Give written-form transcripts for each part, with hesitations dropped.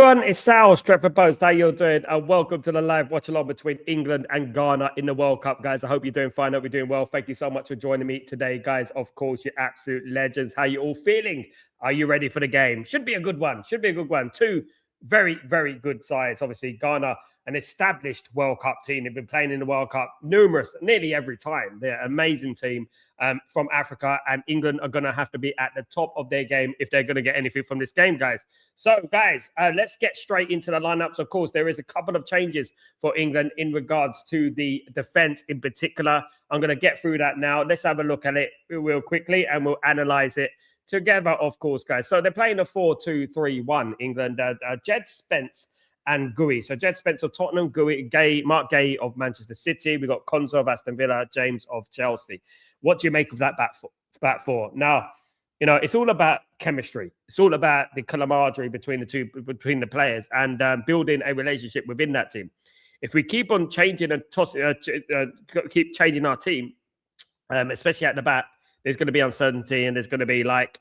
everyone, it's Sal, Chatterboxer. How you doing? Welcome to the live watch along between England and Ghana in the World Cup, guys. I hope you're doing fine. I hope you're doing well. Thank you so much for joining me today, guys. Of course, you're absolute legends. How you all feeling? Are you ready for the game? Should be a good one. Should be a good one. Two very, very good sides. Obviously, Ghana, an established World Cup team. They've been playing in the World Cup nearly every time. They're an amazing team from Africa, and England are going to have to be at the top of their game if they're going to get anything from this game, guys. So, guys, let's get straight into the lineups. Of course, there is a couple of changes for England in regards to the defense in particular. I'm going to get through that now. Let's have a look at it real quickly, and we'll analyze it together, of course, guys. So they're playing a 4-2-3-1, England. Jed Spence and Gui. So Jed Spence of Tottenham, Mark Gay of Manchester City. We've got Konzo of Aston Villa, James of Chelsea. What do you make of that back four? Now, you know, it's all about chemistry. It's all about the camaraderie between the players, and building a relationship within that team. If we keep on changing and keep changing our team, especially at the back, there's going to be uncertainty, and there's going to be lack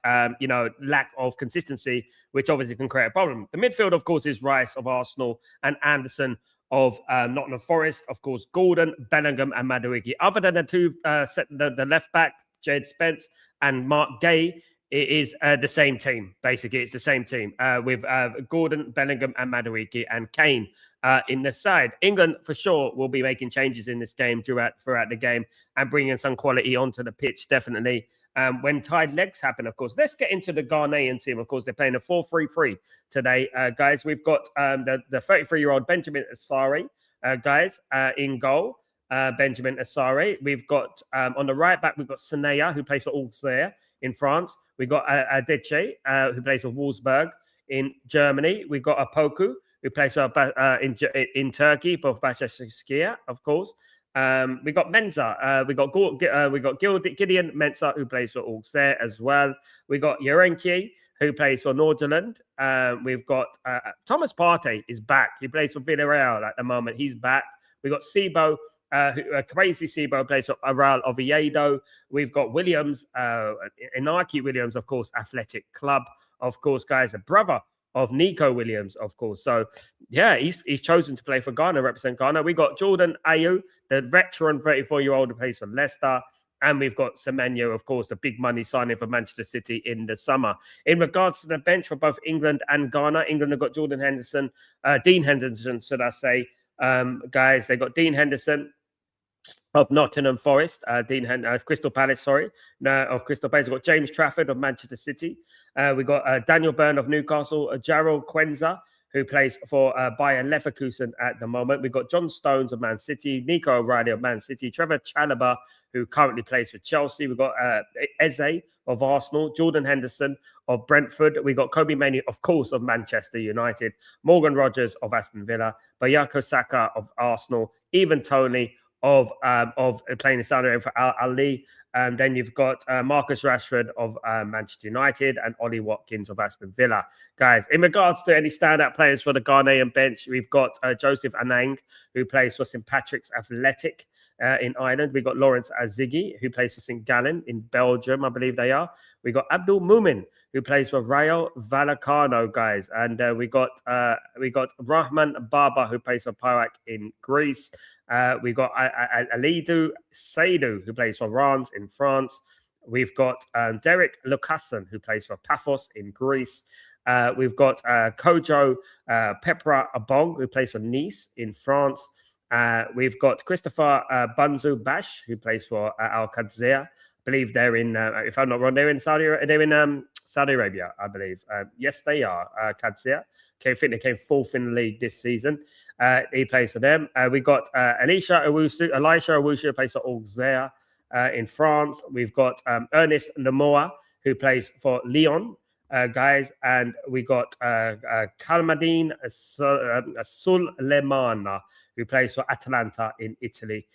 of consistency, which obviously can create a problem. The midfield, of course, is Rice of Arsenal and Anderson of Nottingham Forest. Of course, Gordon, Bellingham, and Madueke. Other than the two, the left back, Jed Spence and Mark Gay, it is the same team. Basically, it's the same team with Gordon, Bellingham, and Madueke, and Kane in the side. England, for sure, will be making changes in this game throughout the game and bringing some quality onto the pitch, definitely. When tied legs happen, of course. Let's get into the Ghanaian team. Of course, they're playing a 4-3-3 today, guys. We've got the 33-year-old Benjamin Asare, guys, in goal. Benjamin Asare. We've got on the right back, we've got Sanaya, who plays for Auxerre in France. We've got Adeche, who plays for Wolfsburg in Germany. We've got Apoku, who plays for in Turkey, both Başakşehir, of course. We got Mensa. We got Gideon Mensah, who plays for Auxerre as well. We got Yerenki, who plays for Nordirland. We've got Thomas Partey is back. He plays for Villarreal at the moment. He's back. We got Sibo. Crazy Sibo plays for Real Oviedo. We've got Williams, Inaki Williams, of course, Athletic Club, of course, guys, a brother of Nico Williams, of course. So, yeah, he's chosen to play for Ghana, represent Ghana. We got Jordan Ayew, the veteran 34-year-old who plays for Leicester. And we've got Semenyo, of course, the big money signing for Manchester City in the summer. In regards to the bench for both England and Ghana, England have got Dean Henderson, should I say. Guys, they got Dean Henderson of Nottingham Forest, Crystal Palace, of Crystal Palace. We've got James Trafford of Manchester City. We've got Daniel Byrne of Newcastle, Jarrell Quenza, who plays for Bayer Leverkusen at the moment. We've got John Stones of Man City, Nico O'Reilly of Man City, Trevor Chalobah, who currently plays for Chelsea. We've got Eze of Arsenal, Jordan Henderson of Brentford. We've got Kobe Mainoo, of course, of Manchester United, Morgan Rogers of Aston Villa, Bayako Saka of Arsenal, Ivan Toney of playing in Saudi Arabia for Al Ali. And then you've got Marcus Rashford of Manchester United and Ollie Watkins of Aston Villa. Guys, in regards to any standout players for the Ghanaian bench, we've got Joseph Anang, who plays for St. Patrick's Athletic in Ireland. We've got Lawrence Azigi, who plays for St. Gallen in Belgium, I believe they are. We've got Abdul Mumin, who plays for Rayo Vallecano, guys. And we got Rahman Baba, who plays for Parak in Greece. We've got Alidou Seydou, who plays for Reims in France. We've got Derek Lucassen, who plays for Paphos in Greece. We've got Kojo Pepra Abong, who plays for Nice in France. We've got Christopher Bunzu Bash, who plays for Al Qadsiya. I believe they're in, if I'm not wrong, they're in Saudi Arabia, I believe. Yes, they are. Qadsiya. I think they came fourth in the league this season. He plays for them. We got Elisha Owusu plays for Auxerre in France. We've got Ernest Namoa, who plays for Lyon, guys. And we got Kalmadine Sulemana, who plays for Atalanta in Italy.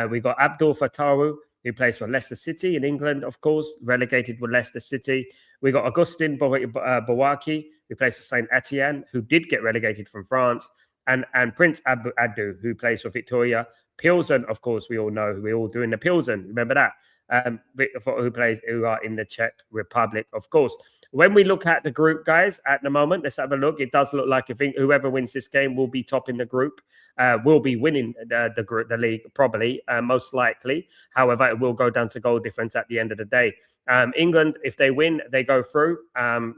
We got Abdul Fatawu, who plays for Leicester City in England, of course, relegated with Leicester City. We got Augustin Bawaki, who plays for Saint Etienne, who did get relegated from France. And Prince Adu, who plays for Victoria Pilsen, of course, we all know, we're all doing the Pilsen. Remember that? Who are in the Czech Republic, of course. when we look at the group, guys, at the moment, let's have a look. It does look like I think whoever wins this game will be top in the group, will be winning the group, the league, probably, most likely. However, it will go down to goal difference at the end of the day. England, if they win, they go through. Probably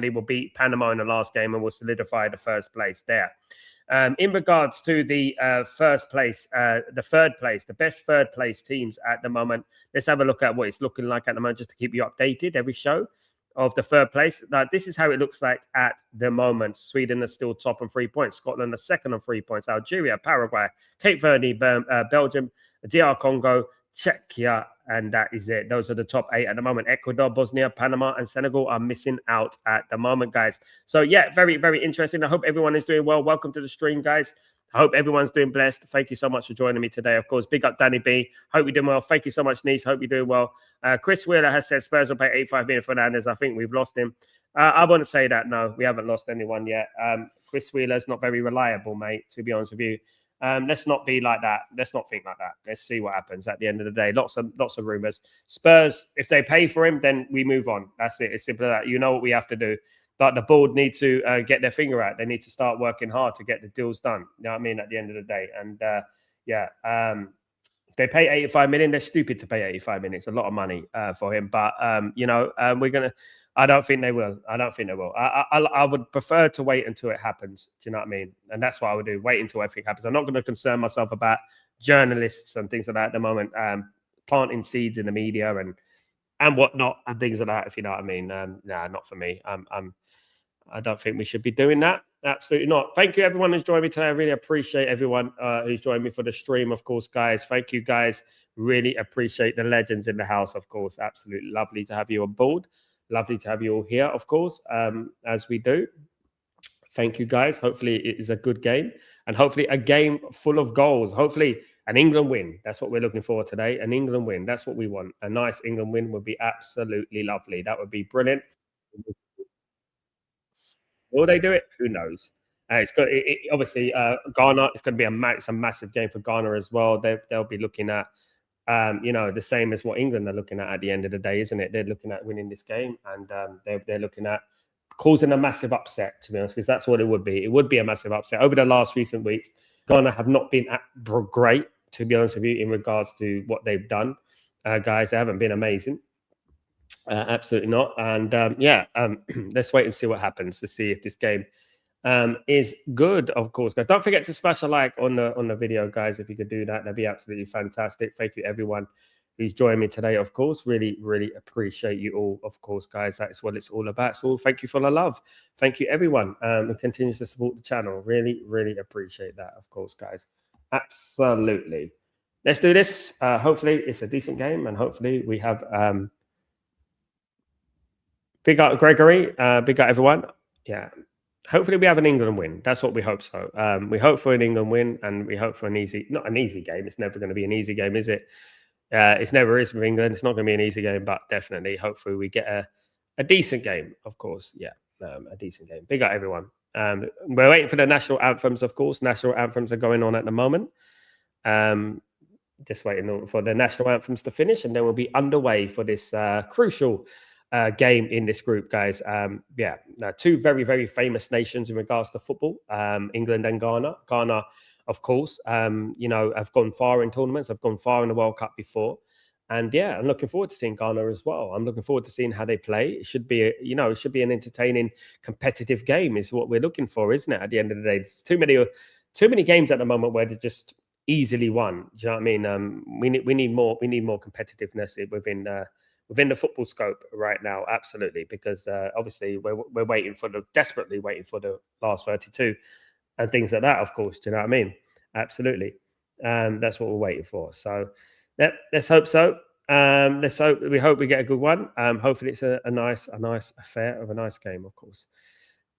will beat Panama in the last game and will solidify the first place there. In regards to the first place, the third place, the best third place teams at the moment, let's have a look at what it's looking like at the moment, just to keep you updated every show of the third place. Now, this is how it looks like at the moment. Sweden is still top on 3 points. Scotland is second on 3 points. Algeria, Paraguay, Cape Verde, Belgium, DR Congo, Czechia, and that is it. Those are the top 8 at the moment. Ecuador, Bosnia, Panama, and Senegal are missing out at the moment, guys. So, yeah, very, very interesting. I hope everyone is doing well. Welcome to the stream, guys. I hope everyone's doing blessed. Thank you so much for joining me today. Of course, big up Danny B. Hope you're doing well. Thank you so much, Nice. Hope you're doing well. Chris Wheeler has said Spurs will pay 85 million for Fernandes. I think we've lost him. I wouldn't say that. No, we haven't lost anyone yet. Chris Wheeler's not very reliable, mate, to be honest with you. Let's not be like that. Let's not think like that. Let's see what happens at the end of the day. Lots of rumors. Spurs, if they pay for him, then we move on. That's it. It's simple as that. You know what we have to do. But the board need to get their finger out. They need to start working hard to get the deals done. You know what I mean? At the end of the day. And if they pay 85 million, they're stupid to pay 85 million. It's a lot of money for him. But we're gonna. I don't think they will. I don't think they will. I would prefer to wait until it happens. Do you know what I mean? And that's what I would do. Wait until everything happens. I'm not going to concern myself about journalists and things like that at the moment. Planting seeds in the media and whatnot and things like that. If you know what I mean. Nah, not for me. I don't think we should be doing that. Absolutely not. Thank you, everyone who's joined me today. I really appreciate everyone who's joined me for the stream, of course, guys. Thank you, guys. Really appreciate the legends in the house, of course. Absolutely lovely to have you on board. Lovely to have you all here, of course, as we do. Thank you, guys. Hopefully it is a good game and hopefully a game full of goals. Hopefully an England win. That's what we're looking for today. An England win. That's what we want. A nice England win would be absolutely lovely. That would be brilliant. Will they do it? Who knows? Obviously Ghana. It's going to be a massive game for Ghana as well. They'll be looking at the same as what England are looking at the end of the day, isn't it? They're looking at winning this game, and they're looking at causing a massive upset, to be honest, because that's what it would be. It would be a massive upset. Over the last recent weeks, Ghana have not been great, to be honest with you, in regards to what they've done. Guys, they haven't been amazing. Absolutely not. And let's wait and see what happens to see if this game is good, of course, guys. Don't forget to smash a like on the video, guys. If you could do that, that'd be absolutely fantastic. Thank you, everyone who's joined me today, of course. Really, really appreciate you all, of course, guys. That's what it's all about. So thank you for the love. Thank you, everyone, who continues to support the channel. Really, really appreciate that, of course, guys. Absolutely. Let's do this. Hopefully it's a decent game, and hopefully we have big up Gregory, big up everyone. Yeah. Hopefully we have an England win. That's what we hope so. We hope for an England win, and we hope for not an easy game. It's never going to be an easy game, is it? It's never is with England. It's not going to be an easy game, but definitely, hopefully we get a decent game, of course. Yeah, a decent game. Big up everyone. We're waiting for the national anthems, of course. National anthems are going on at the moment. Just waiting for the national anthems to finish, and then we'll be underway for this crucial game in this group, guys. Two very, very famous nations in regards to football, England and Ghana. Ghana, of course, have gone far in tournaments. I've gone far in the World Cup before. And yeah, I'm looking forward to seeing Ghana as well. I'm looking forward to seeing how they play. It should be, it should be an entertaining, competitive game is what we're looking for, isn't it? At the end of the day, there's too many games at the moment where they're just easily won. Do you know what I mean? We need more competitiveness within the football scope right now, absolutely, because obviously we're desperately waiting for the last 32 and things like that, of course. Do you know what I mean? Absolutely. That's what we're waiting for. So let's hope so. We hope we get a good one. Hopefully it's a nice affair of a nice game, of course.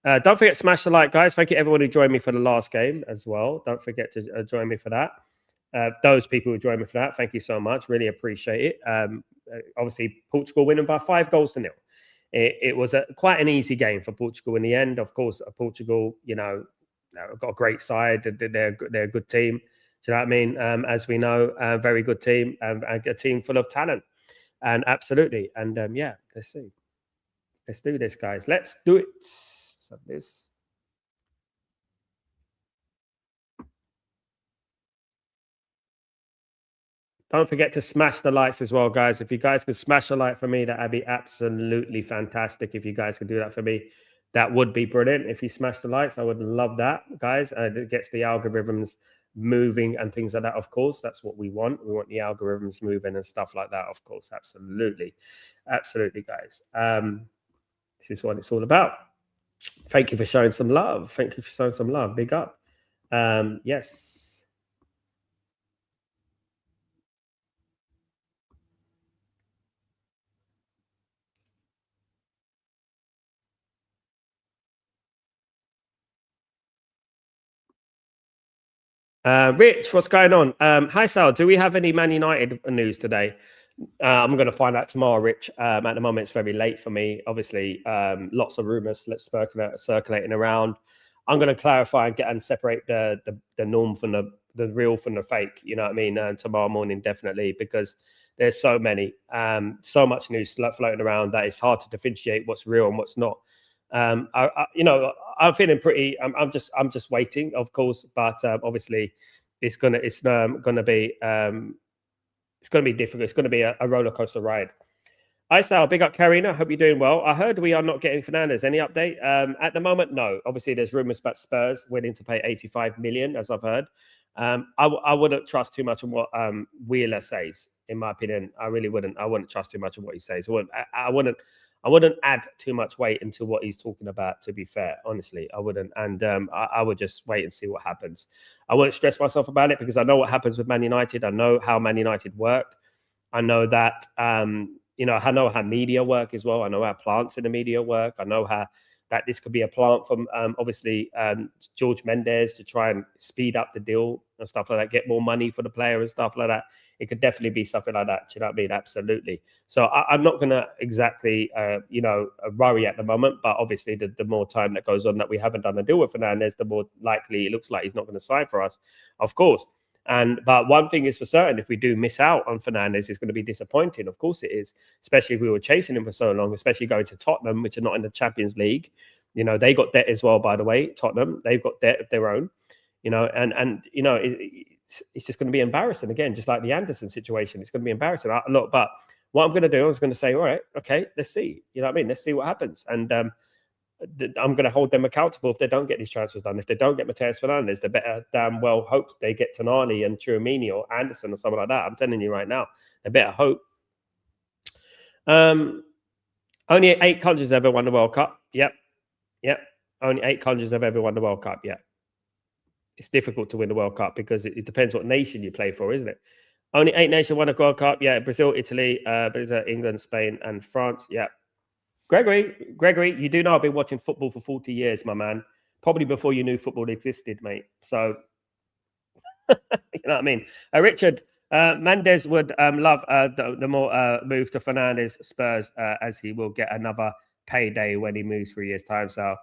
Don't forget to smash the like, guys. Thank you everyone who joined me for the last game as well. Don't forget to join me for that. Those people who joined me for that, thank you so much. Really appreciate it. Obviously, Portugal winning by 5-0. It was quite an easy game for Portugal in the end. Of course, Portugal, got a great side. They're a good team. Do you know what I mean? As we know, a very good team, and a team full of talent. And absolutely. And yeah, let's see. Let's do this, guys. Let's do it. So this. Don't forget to smash the likes as well, guys. If you guys could smash a like for me, that'd be absolutely fantastic. If you guys could do that for me, that would be brilliant. If you smash the likes, I would love that, guys. It gets the algorithms moving and things like that. Of course, that's what we want. We want the algorithms moving and stuff like that. Of course, absolutely, absolutely, guys. This is what it's all about. Thank you for showing some love. Thank you for showing some love. Big up. Yes. Rich, what's going on? Hi, Sal. Do we have any Man United news today? I'm going to find out tomorrow, Rich. At the moment, it's very late for me. Obviously, lots of rumors circulating around. I'm going to clarify and get and separate the norm from the real from the fake. You know what I mean? Tomorrow morning, definitely, because there's so many, so much news floating around that it's hard to differentiate what's real and what's not. I'm feeling pretty. I'm just waiting, of course, but obviously, it's gonna be difficult. It's gonna be a roller coaster ride. Hi, Sal. Big up, Karina. Hope you're doing well. I heard we are not getting Fernandez. Any update? At the moment, no. Obviously, there's rumors about Spurs willing to pay 85 million, as I've heard. I wouldn't trust too much on what Wheeler says. In my opinion, I really wouldn't. I wouldn't trust too much on what he says. I wouldn't add too much weight into what he's talking about. To be fair, honestly, I wouldn't. And I would just wait and see what happens. I wouldn't stress myself about it because I know what happens with Man United. I know how Man United work. I know that. I know how media work as well. I know how plants in the media work. I know how that this could be a plant from obviously George Mendes to try and speed up the deal and stuff like that, get more money for the player and stuff like that. It could definitely be something like that. Do you know what I mean? Absolutely. So I'm not going to exactly, worry at the moment. But obviously, the more time that goes on that we haven't done a deal with Fernandez, the more likely it looks like he's not going to sign for us, of course. But one thing is for certain, if we do miss out on Fernandez, it's going to be disappointing. Of course it is, especially if we were chasing him for so long, especially going to Tottenham, which are not in the Champions League. They got debt as well, by the way. Tottenham, they've got debt of their own. It's just going to be embarrassing again, just like the Anderson situation. It's going to be embarrassing. Look, but what I'm going to do, I was going to say, all right, okay, let's see. You know what I mean? Let's see what happens. And I'm going to hold them accountable if they don't get these transfers done. If they don't get Mateus Fernandez, they better damn well hope they get Tonali and Chouamini or Anderson or something like that. I'm telling you right now, they better hope. Only 8 countries ever won the World Cup. Yep. Only 8 countries have ever won the World Cup. Yeah. It's difficult to win the World Cup because it depends what nation you play for, isn't it? Only 8 nations won the World Cup. Yeah. Brazil, Italy, England, Spain, and France. Yeah. Gregory, you do know I've been watching football for 40 years, my man. Probably before you knew football existed, mate. So, you know what I mean? Richard, Mendes would love the more move to Fernandez Spurs as he will get another payday when he moves 3 years' time. So,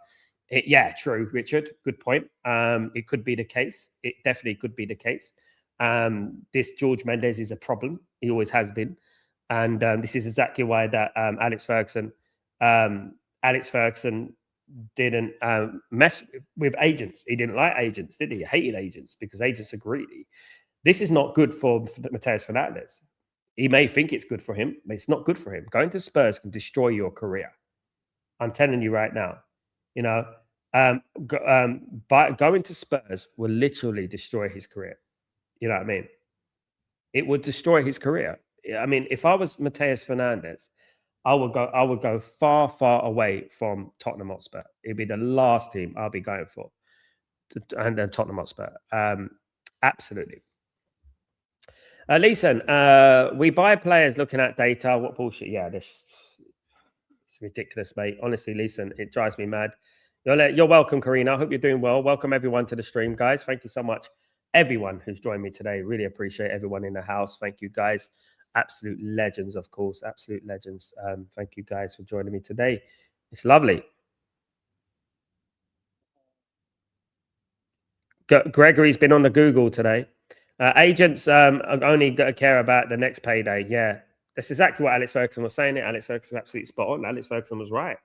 yeah, true, Richard. Good point. It could be the case. It definitely could be the case. This George Mendes is a problem. He always has been. And this is exactly why that Alex Ferguson didn't mess with agents. He didn't like agents, did he? He hated agents because agents are greedy. This is not good for Mateus Fernandez. He may think it's good for him, but it's not good for him. Going to Spurs can destroy your career. I'm telling you right now. Going to Spurs will literally destroy his career. You know what I mean? It would destroy his career. I mean, if I was Mateus Fernandez, I would go far, far away from Tottenham Hotspur. It'd be the last team I'll be going for, and then Tottenham Hotspur. Absolutely. Leeson, we buy players looking at data. What bullshit? Yeah, it's ridiculous, mate. Honestly, Leeson, it drives me mad. You're welcome, Karina. I hope you're doing well. Welcome everyone to the stream, guys. Thank you so much, everyone who's joined me today. Really appreciate everyone in the house. Thank you, guys. Absolute legends, of course. Absolute legends. Thank you, guys, for joining me today. It's lovely. Gregory's been on the Google today. Agents only care about the next payday. Yeah, That's exactly what Alex Ferguson was saying. Alex Ferguson is absolutely spot on. Alex Ferguson was right.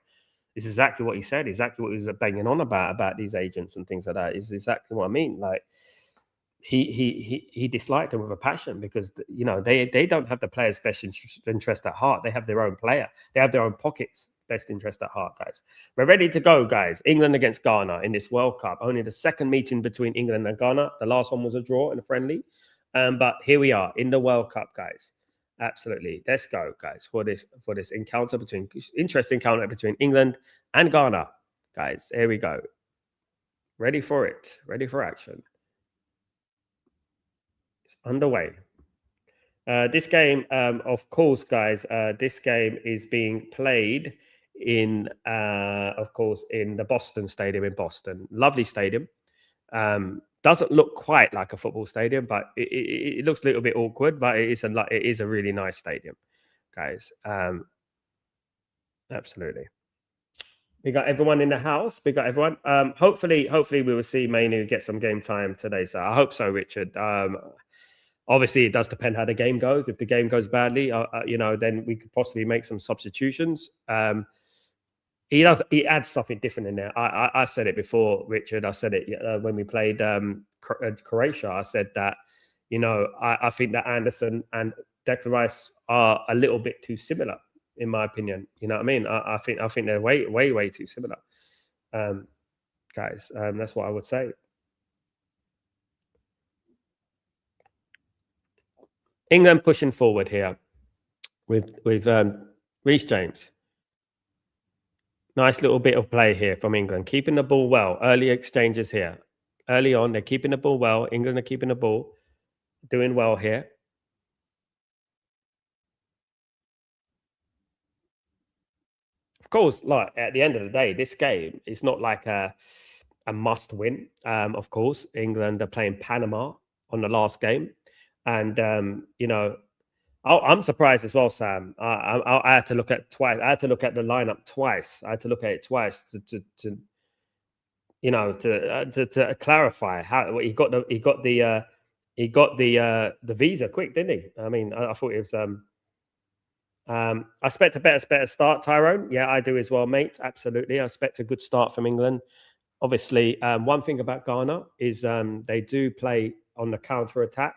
It's exactly what he said. Exactly what he was banging on about these agents and things like that. Is exactly what I mean. Like he disliked them with a passion because they don't have the player's best interest at heart. They have their own player. They have their own pockets best interest at heart, guys. We're ready to go, guys. England against Ghana in this World Cup. Only the second meeting between England and Ghana. The last one was a draw in a friendly. But here we are in the World Cup, guys. Absolutely. Let's go, guys, for this interesting encounter between England and Ghana. Guys, here we go. Ready for it. Ready for action. It's underway. This game, of course, guys, this game is being played in, of course, in the Boston Stadium in Boston. Lovely stadium. Doesn't look quite like a football stadium, but it looks a little bit awkward. But it is a really nice stadium, guys. Absolutely. We got everyone in the house. We got everyone. Hopefully, we will see Mainu get some game time today. So I hope so, Richard. Obviously, it does depend how the game goes. If the game goes badly, then we could possibly make some substitutions. He adds something different in there. I've said it before, Richard. I said it when we played Croatia. I said that, I think that Anderson and Declan Rice are a little bit too similar, in my opinion. You know what I mean? I think they're way too similar, guys. That's what I would say. England pushing forward here with Reece James. Nice little bit of play here from England, keeping the ball well. Early exchanges here. Early on, they're keeping the ball well. England are keeping the ball, doing well here. Of course, like at the end of the day, this game is not like a must win. Of course, England are playing Panama on the last game, and I'm surprised as well, Sam. I had to look at twice. I had to look at the lineup twice. I had to look at it twice to clarify how he got the visa quick, didn't he? I mean, I thought it was. I expect a better start, Tyrone. Yeah, I do as well, mate. Absolutely, I expect a good start from England. Obviously, one thing about Ghana is they do play on the counter attack.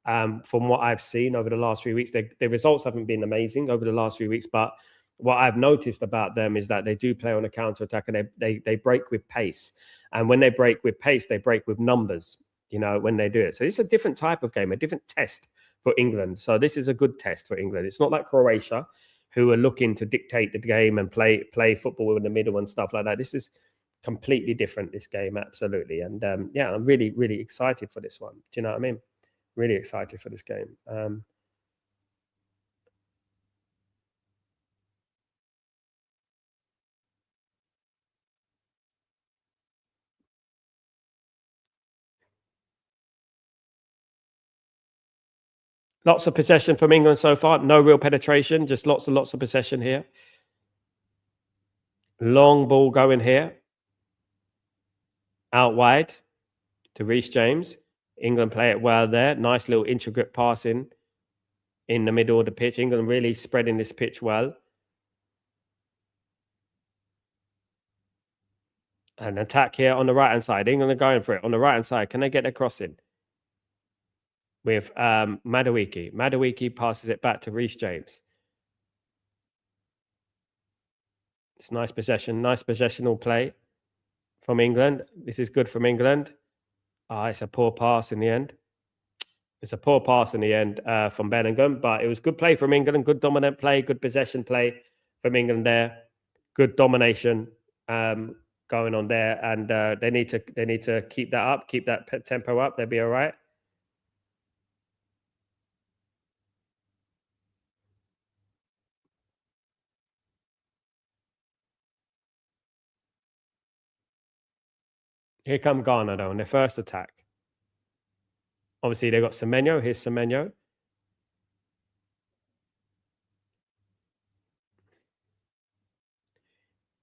From what I've seen over the last 3 weeks, their results haven't been amazing over the last 3 weeks. But what I've noticed about them is that they do play on a counter attack, and they break with pace. And when they break with pace, they break with numbers. When they do it. So it's a different type of game, a different test for England. So this is a good test for England. It's not like Croatia, who are looking to dictate the game and play football in the middle and stuff like that. This is completely different, this game, absolutely. And I'm really excited for this one. Do you know what I mean? Really excited for this game. Lots of possession from England so far. No real penetration, just lots and lots of possession here. Long ball going here. Out wide to Reece James. England play it well there. Nice little intricate passing in the middle of the pitch. England really spreading this pitch well. An attack here on the right-hand side. England are going for it on the right-hand side. Can they get their crossing? With Madueke. Madueke passes it back to Reece James. It's nice possessional play from England. This is good from England. It's a poor pass in the end. It's a poor pass in the end from Bellingham, but it was good play from England. Good dominant play, good possession play from England there. Good domination going on there, and they need to keep that up, keep that tempo up. They'll be all right. Here come Ghana though on their first attack. Obviously, they've got Semenyo. Here's Semenyo. Of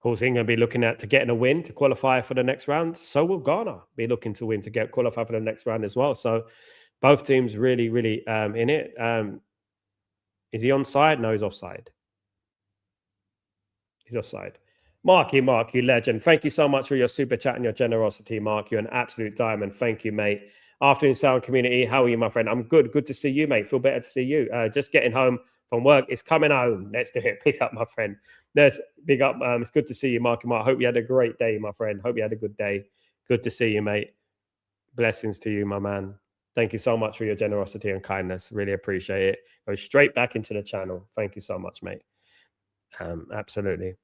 course, England will be looking to getting a win to qualify for the next round. So will Ghana be looking to win to qualify for the next round as well. So both teams really in it. Is he onside? No, he's offside. He's offside. Mark, you legend. Thank you so much for your super chat and your generosity, Mark. You're an absolute diamond. Thank you, mate. Afternoon Sound community, how are you, my friend? I'm good. Good to see you, mate. Feel better to see you. Just getting home from work. It's coming home. Let's do it. Pick up, my friend. Let's big up. It's good to see you, Mark. I hope you had a great day, my friend. Hope you had a good day. Good to see you, mate. Blessings to you, my man. Thank you so much for your generosity and kindness. Really appreciate it. Go straight back into the channel. Thank you so much, mate. Absolutely.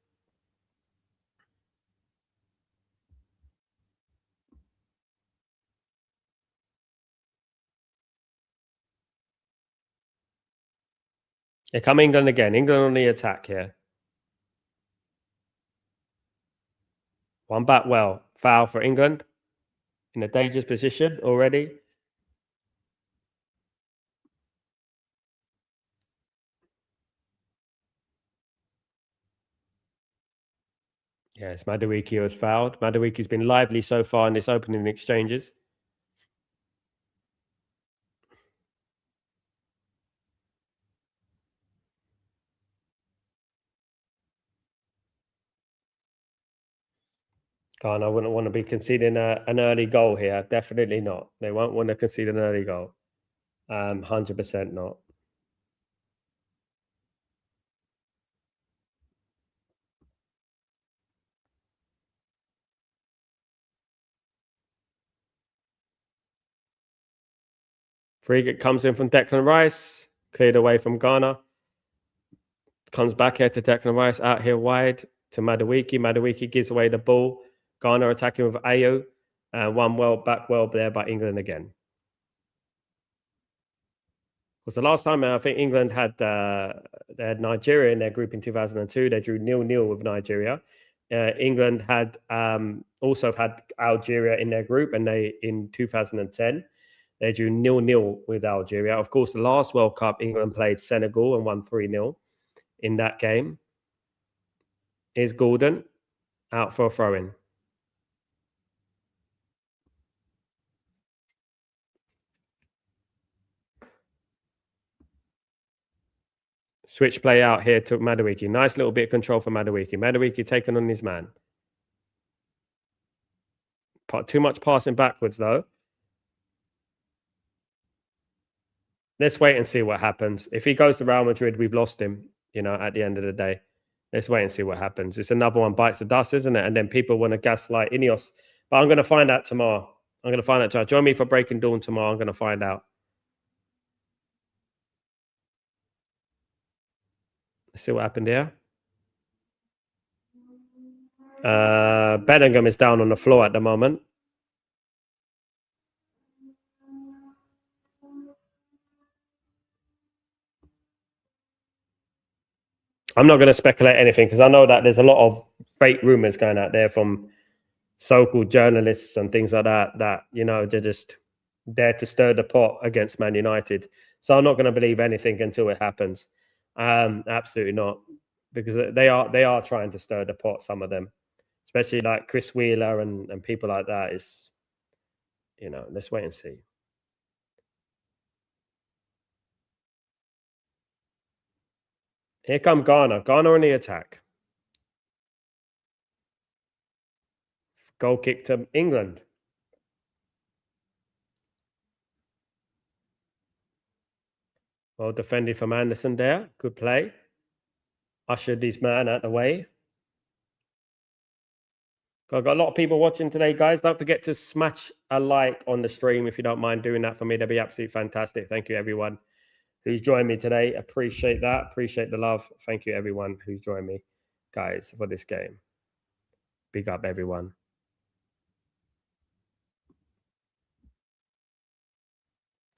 Here come England again. England on the attack here. One back well. Foul for England. In a dangerous position already. Yes, Madueke was fouled. Madueke's been lively so far in this opening exchanges. Ghana wouldn't want to be conceding an early goal here. Definitely not. They won't want to concede an early goal. 100% not. Free kick comes in from Declan Rice. Cleared away from Ghana. Comes back here to Declan Rice. Out here wide to Madueke. Madueke gives away the ball. Ghana attacking with Ayo. One well back well there by England again. Was the last time I think England had they had Nigeria in their group in 2002. They drew 0-0 with Nigeria. England had also had Algeria in their group, and they in 2010 they drew 0-0 with Algeria. Of course, the last World Cup, England played Senegal and won 3-0 in that game. Is Gordon out for a throw-in? Switch play out here to Madueke. Nice little bit of control for Madueke. Madueke taking on his man. Too much passing backwards, though. Let's wait and see what happens. If he goes to Real Madrid, we've lost him, at the end of the day. Let's wait and see what happens. It's another one bites the dust, isn't it? And then people want to gaslight Ineos. But I'm going to find out tomorrow. Join me for Breaking Dawn tomorrow. I'm going to find out. Let's see what happened here. Bellingham is down on the floor at the moment. I'm not going to speculate anything because I know that there's a lot of fake rumors going out there from so-called journalists and things like that, they're just there to stir the pot against Man United. So I'm not going to believe anything until it happens. Absolutely not, because they are trying to stir the pot, some of them, especially like Chris Wheeler and people like that. Is let's wait and see. Here come Ghana on the attack. Goal kick to England. Well defended from Anderson there. Good play. Ushered his man out the way. I've got a lot of people watching today, guys. Don't forget to smash a like on the stream if you don't mind doing that for me. That'd be absolutely fantastic. Thank you, everyone who's joined me today. Appreciate that. Appreciate the love. Thank you, everyone who's joined me, guys, for this game. Big up, everyone.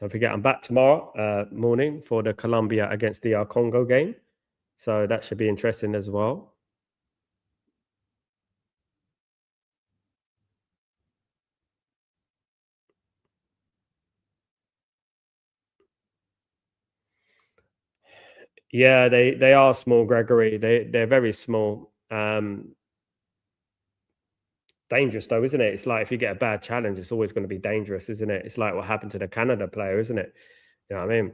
Don't forget, I'm back tomorrow morning for the Colombia against DR Congo game. So that should be interesting as well. Yeah, they are small, Gregory. They're very small. Dangerous though, isn't it? It's like if you get a bad challenge, it's always going to be dangerous, isn't it? It's like what happened to the Canada player, isn't it? You know what I mean?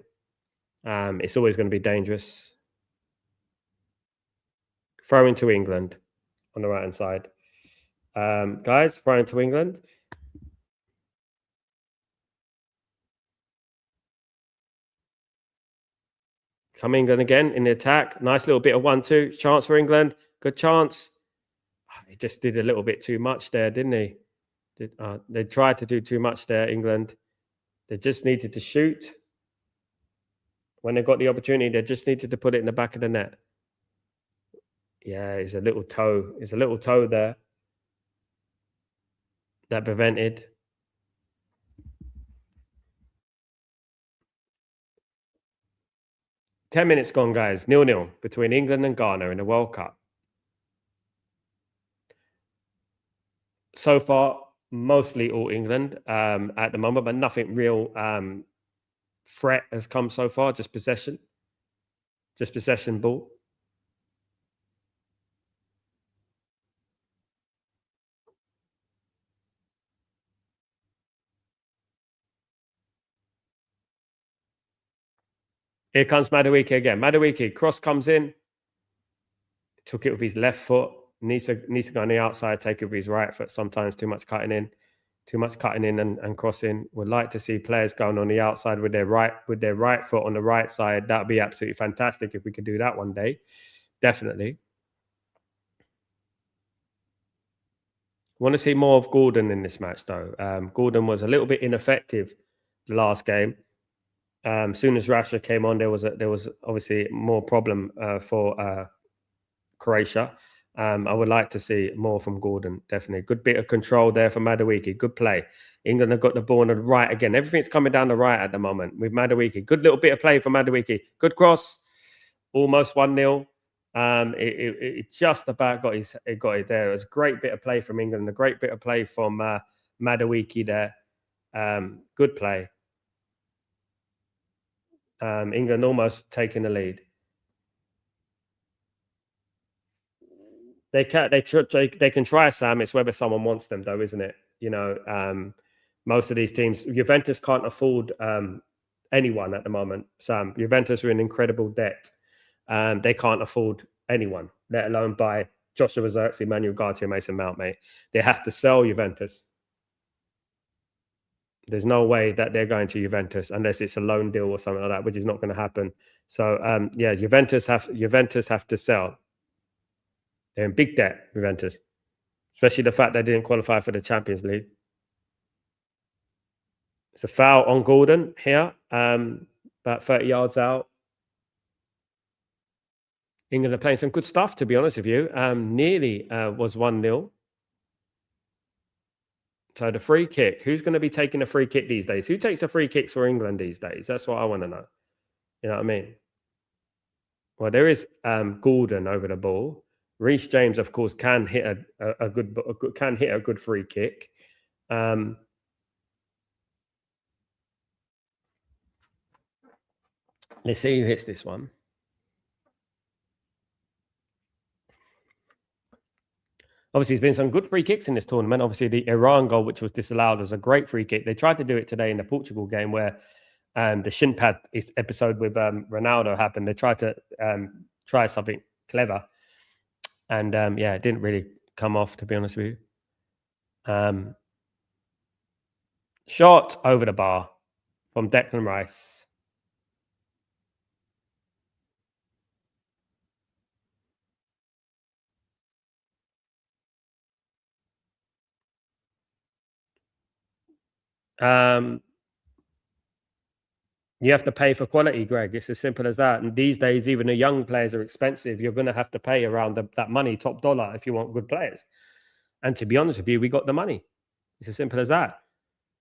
It's always going to be dangerous. Throw into England on the right hand side. Guys, throw into England. Come England again in the attack. Nice little bit of 1-2. Chance for England. Good chance. He just did a little bit too much there, didn't he? They tried to do too much there, England. They just needed to shoot. When they got the opportunity, they just needed to put it in the back of the net. Yeah, it's a little toe. It's a little toe there that prevented. Ten minutes gone, guys. 0-0 between England and Ghana in the World Cup. So far, mostly all England at the moment, but nothing real threat has come so far. Just possession ball. Here comes Madueke again. Madueke, cross comes in. Took it with his left foot. Needs to go on the outside, take it with his right foot. Sometimes too much cutting in and crossing. Would like to see players going on the outside with their right foot on the right side. That would be absolutely fantastic if we could do that one day. Definitely. Want to see more of Gordon in this match, though. Gordon was a little bit ineffective the last game. Soon as Rasha came on, there was obviously more problem for Croatia. I would like to see more from Gordon, definitely. Good bit of control there for Madueke. Good play. England have got the ball on the right again. Everything's coming down the right at the moment with Madueke. Good little bit of play for Madueke. Good cross. Almost 1-0. It just about got it there. It was a great bit of play from England. A great bit of play from Madueke there. Good play. England almost taking the lead. They can try, Sam. It's whether someone wants them, though, isn't it? You know, most of these teams, Juventus can't afford anyone at the moment. Sam, Juventus are in incredible debt. They can't afford anyone, let alone buy Joshua Zirkzee, Manuel Garcia, Mason Mount, mate. They have to sell Juventus. There's no way that they're going to Juventus unless it's a loan deal or something like that, which is not going to happen. So yeah, Juventus have to sell. They're in big debt, Juventus, especially the fact they didn't qualify for the Champions League. It's a foul on Gordon here, about 30 yards out. England are playing some good stuff, to be honest with you. Nearly was 1-0. So the free kick, who's going to be taking a free kick these days? Who takes the free kicks for England these days? That's what I want to know. You know what I mean? Well, there is Gordon over the ball. Reece James, of course, can hit a good free kick. Let's see who hits this one. Obviously, there's been some good free kicks in this tournament. Obviously, the Iran goal, which was disallowed, was a great free kick. They tried to do it today in the Portugal game where the shin pad episode with Ronaldo happened. They tried to try something clever. And yeah, it didn't really come off, to be honest with you. Shot over the bar from Declan Rice. You have to pay for quality, Greg. It's as simple as that. And these days, even the young players are expensive. You're going to have to pay around that money, top dollar, if you want good players. And to be honest with you, we got the money. It's as simple as that.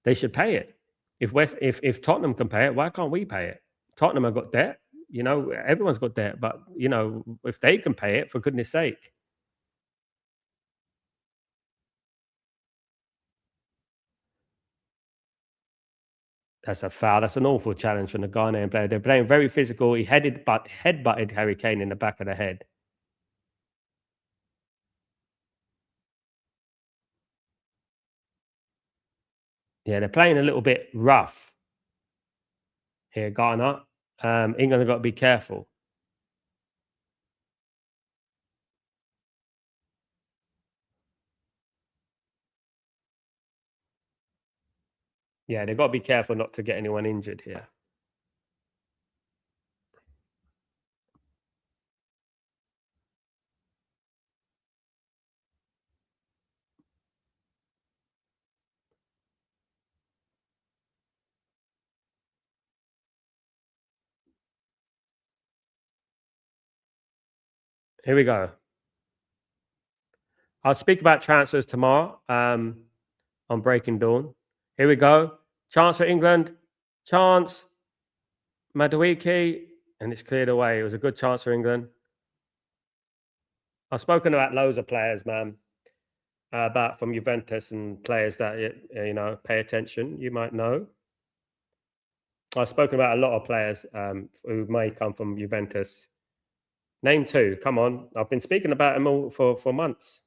They should pay it. If Tottenham can pay it, why can't we pay it? Tottenham have got debt. You know, everyone's got debt. But, you know, if they can pay it, for goodness sake. That's a foul. That's an awful challenge from the Ghanaian player. They're playing very physical. He headbutted Harry Kane in the back of the head. Yeah, they're playing a little bit rough here, Ghana. England have got to be careful. Yeah, they've got to be careful not to get anyone injured here. Here we go. I'll speak about transfers tomorrow on Breaking Dawn. Here we go. Chance for England. Chance. Madueke. And it's cleared away. It was a good chance for England. I've spoken about loads of players, man, about from Juventus and players that, pay attention. You might know. I've spoken about a lot of players who may come from Juventus. Name two. Come on. I've been speaking about them all for months.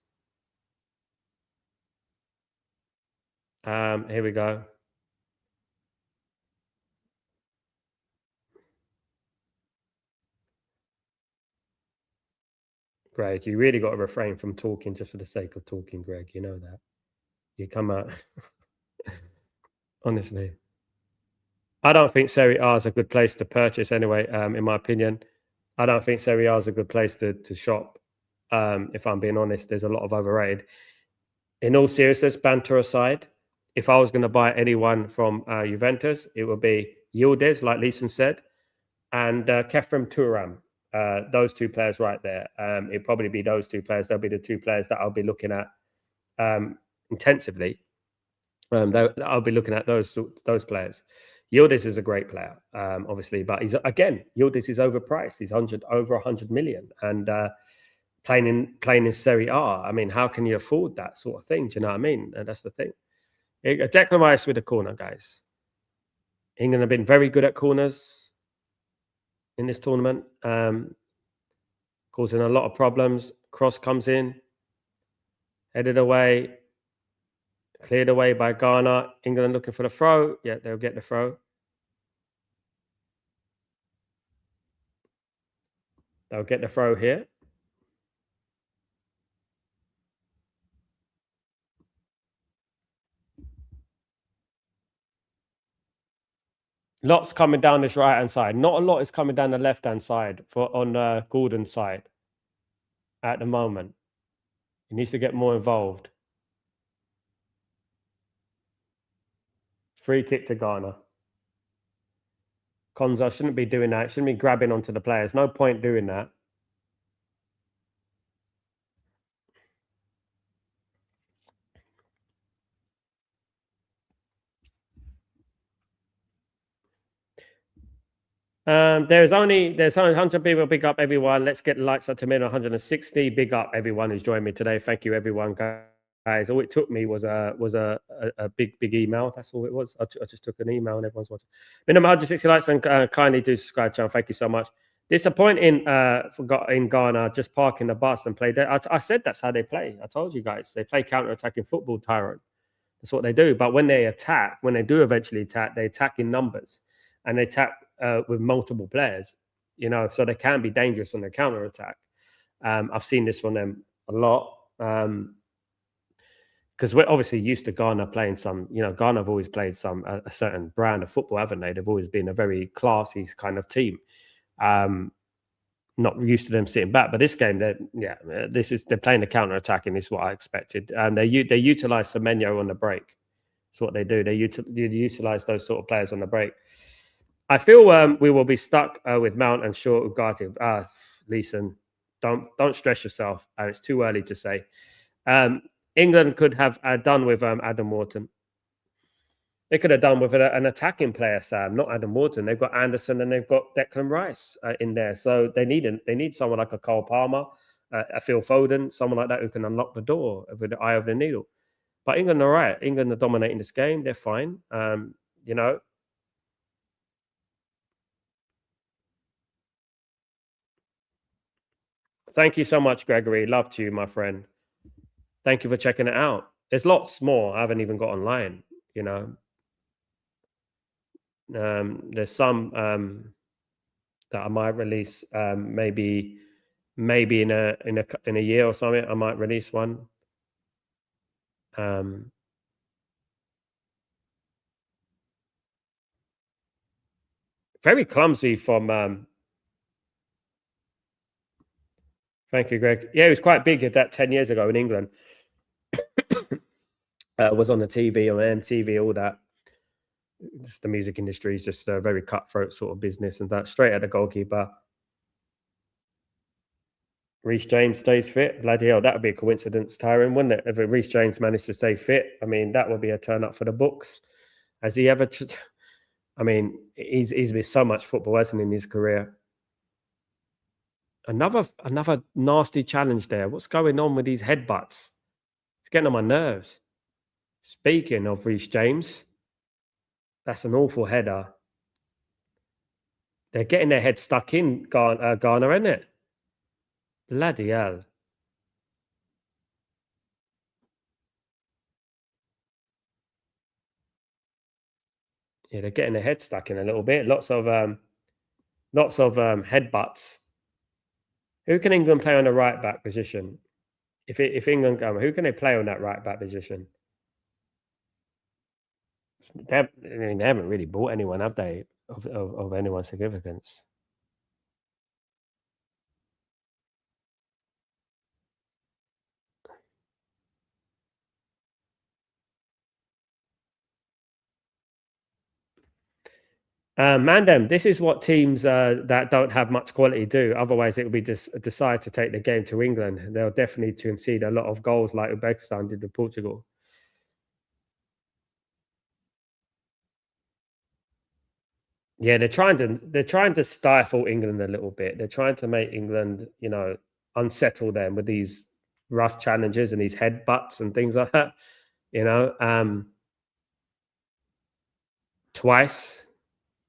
Here we go. Greg, you really got to refrain from talking just for the sake of talking, Greg. You know that. You come out. Honestly. I don't think Serie A is a good place to purchase anyway, in my opinion. I don't think Serie A is a good place to shop. If I'm being honest, there's a lot of overrated. In all seriousness, banter aside, if I was going to buy anyone from Juventus, it would be Yildiz, like Leeson said, and Kefrem Turam. Those two players right there. It'd probably be those two players. They'll be the two players that I'll be looking at intensively. I'll be looking at those players. Yildiz is a great player, obviously, but Yildiz is overpriced. He's over 100 million, and playing in Serie A. I mean, how can you afford that sort of thing? Do you know what I mean? And that's the thing. Declan Rice with a corner, guys. England have been very good at corners in this tournament, causing a lot of problems. Cross comes in, headed away, cleared away by Ghana. England looking for the throw. Yeah, they'll get the throw. They'll get the throw here. Lots coming down this right-hand side. Not a lot is coming down the left-hand side on Gordon's side at the moment. He needs to get more involved. Free kick to Ghana. Konza shouldn't be doing that. Shouldn't be grabbing onto the players. No point doing that. There's only 100 people. Big up everyone. Let's get the likes up to 160. Big up everyone who's joined me today. Thank you everyone, guys. All it took me was a big email. That's all it was. I just took an email and everyone's watching. Minimum 160 likes and kindly do subscribe, channel. Thank you so much. Disappointing in Ghana, just parking the bus and play there. I said that's how they play. I told you guys they play counter-attacking football, Tyrone. That's what they do. But when they do eventually attack, they attack in numbers and they attack with multiple players, so they can be dangerous on the counter attack. I've seen this from them a lot because we're obviously used to Ghana playing some. Ghana have always played a certain brand of football, haven't they? They've always been a very classy kind of team. Not used to them sitting back, but this game, they're playing the counter attack, and this is what I expected. They utilize Semenyo on the break. That's what they do. They utilize those sort of players on the break. I feel we will be stuck with Mount and Shaw Ugarte. Leeson, don't stress yourself. It's too early to say. England could have done with Adam Wharton. They could have done with an attacking player, Sam, not Adam Wharton. They've got Anderson and they've got Declan Rice in there. So they need someone like a Cole Palmer, a Phil Foden, someone like that who can unlock the door with the eye of the needle. But England are right. England are dominating this game. They're fine. Thank you so much, Gregory. Love to you, my friend. Thank you for checking it out. There's lots more I haven't even got online. There's some. that I might release. Maybe in a year or something, I might release one. Um, Very clumsy from. Thank you, Greg. Yeah, it was quite big at that 10 years ago in England. Was on the TV, on MTV, all that. Just the music industry is just a very cutthroat sort of business, and that straight at the goalkeeper. Reece James stays fit. Bloody hell, that would be a coincidence, Tyron, wouldn't it? If Reece James managed to stay fit, I mean, that would be a turn up for the books. Has he ever? I mean, he's missed so much football, hasn't he, in his career? Another nasty challenge there. What's going on with these headbutts? It's getting on my nerves. Speaking of Reece James, that's an awful header. They're getting their head stuck in Ghana, isn't it? Bloody hell. Yeah, they're getting their head stuck in a little bit. Lots of headbutts. Who can England play on the right back position? If England go, who can they play on that right back position? They haven't really bought anyone, have they? Of anyone's significance. Mandem, this is what teams that don't have much quality do. Otherwise, it would be decide to take the game to England. They'll definitely concede a lot of goals like Uzbekistan did with Portugal. Yeah, they're trying to stifle England a little bit. They're trying to make England, unsettle them with these rough challenges and these headbutts and things like that. You know, twice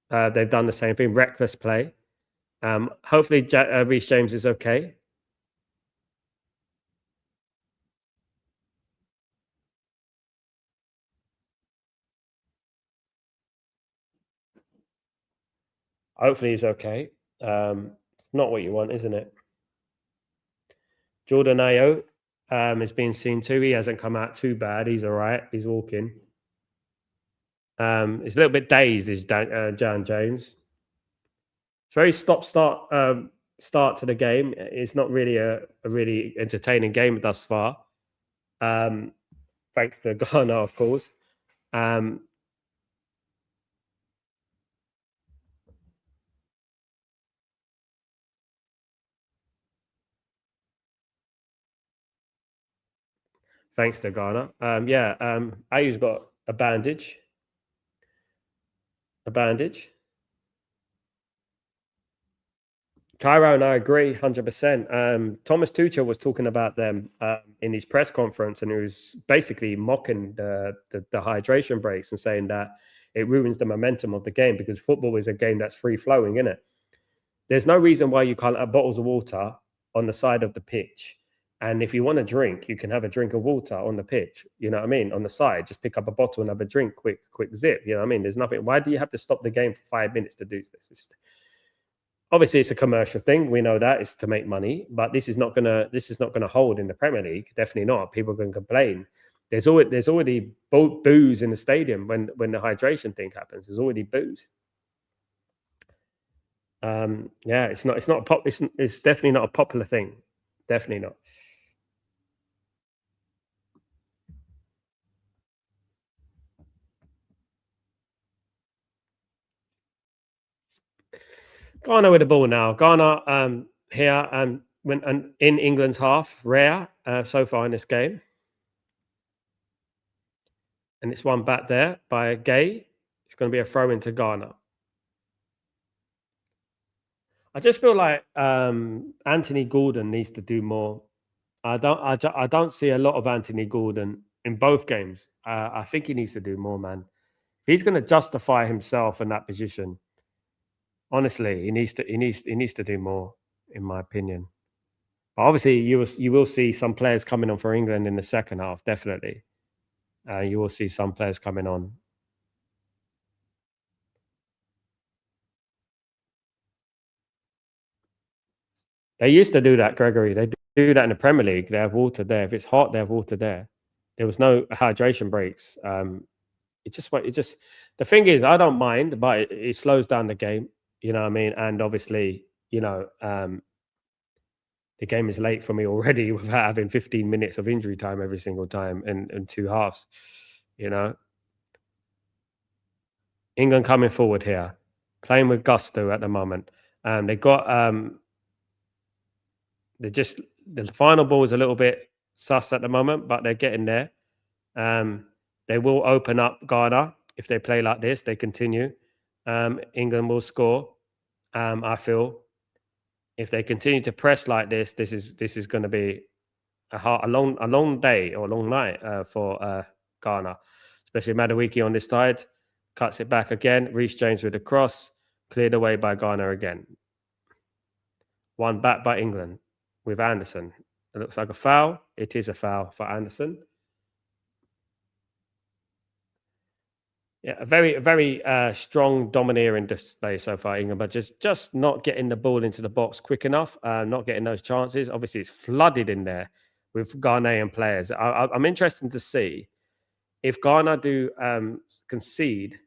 they've done the same thing, reckless play. Hopefully, Reece James is okay. Hopefully, he's okay. It's not what you want, isn't it? Jordan Ayo is being seen too. He hasn't come out too bad. He's all right. He's walking. He's a little bit dazed, is Jan James. It's very start to the game. It's not really a really entertaining game thus far. Thanks to Ghana, of course. Um, Thanks to Ghana. Yeah, Ayu's got a bandage. A bandage. Tyrone, I agree, 100%. Thomas Tuchel was talking about them in his press conference, and he was basically mocking the hydration breaks and saying that it ruins the momentum of the game because football is a game that's free flowing, isn't it? There's no reason why you can't have bottles of water on the side of the pitch. And if you want a drink, you can have a drink of water on the pitch. You know what I mean? On the side, just pick up a bottle and have a drink, quick zip. You know what I mean? There's nothing. Why do you have to stop the game for 5 minutes to do this? Obviously, it's a commercial thing. We know that it's to make money, but this is not gonna hold in the Premier League. Definitely not. People can complain. There's already booze in the stadium when the hydration thing happens. There's already booze. Yeah, it's not a pop. It's definitely not a popular thing. Definitely not. Ghana with the ball now. Ghana here when and in England's half, rare so far in this game, and it's one back there by Gay. It's going to be a throw into Ghana. I just feel like Anthony Gordon needs to do more. I don't see a lot of Anthony Gordon in both games. I think he needs to do more, man. If he's going to justify himself in that position, honestly, he needs to do more, in my opinion. But obviously, you will see some players coming on for England in the second half. Definitely, you will see some players coming on. They used to do that, Gregory. They do that in the Premier League. They have water there. If it's hot, they have water there. There was no hydration breaks. It just the thing is, I don't mind, but it slows down the game. You know what I mean? And obviously, the game is late for me already without having 15 minutes of injury time every single time and two halves. You know, England coming forward here, playing with gusto at the moment. They got they just the final ball is a little bit sus at the moment, but they're getting there. Um, they will open up Ghana if they play like this. They continue. England will score. I feel if they continue to press like this is going to be a long day or a long night for Ghana, especially Madueke on this side. Cuts it back again. Reece James with the cross, cleared away by Ghana again. One back by England with Anderson. It looks like a foul. It is a foul for Anderson. Yeah, a very strong domineering display so far, England, but just not getting the ball into the box quick enough, not getting those chances. Obviously, it's flooded in there with Ghanaian players. I'm interested to see if Ghana do concede,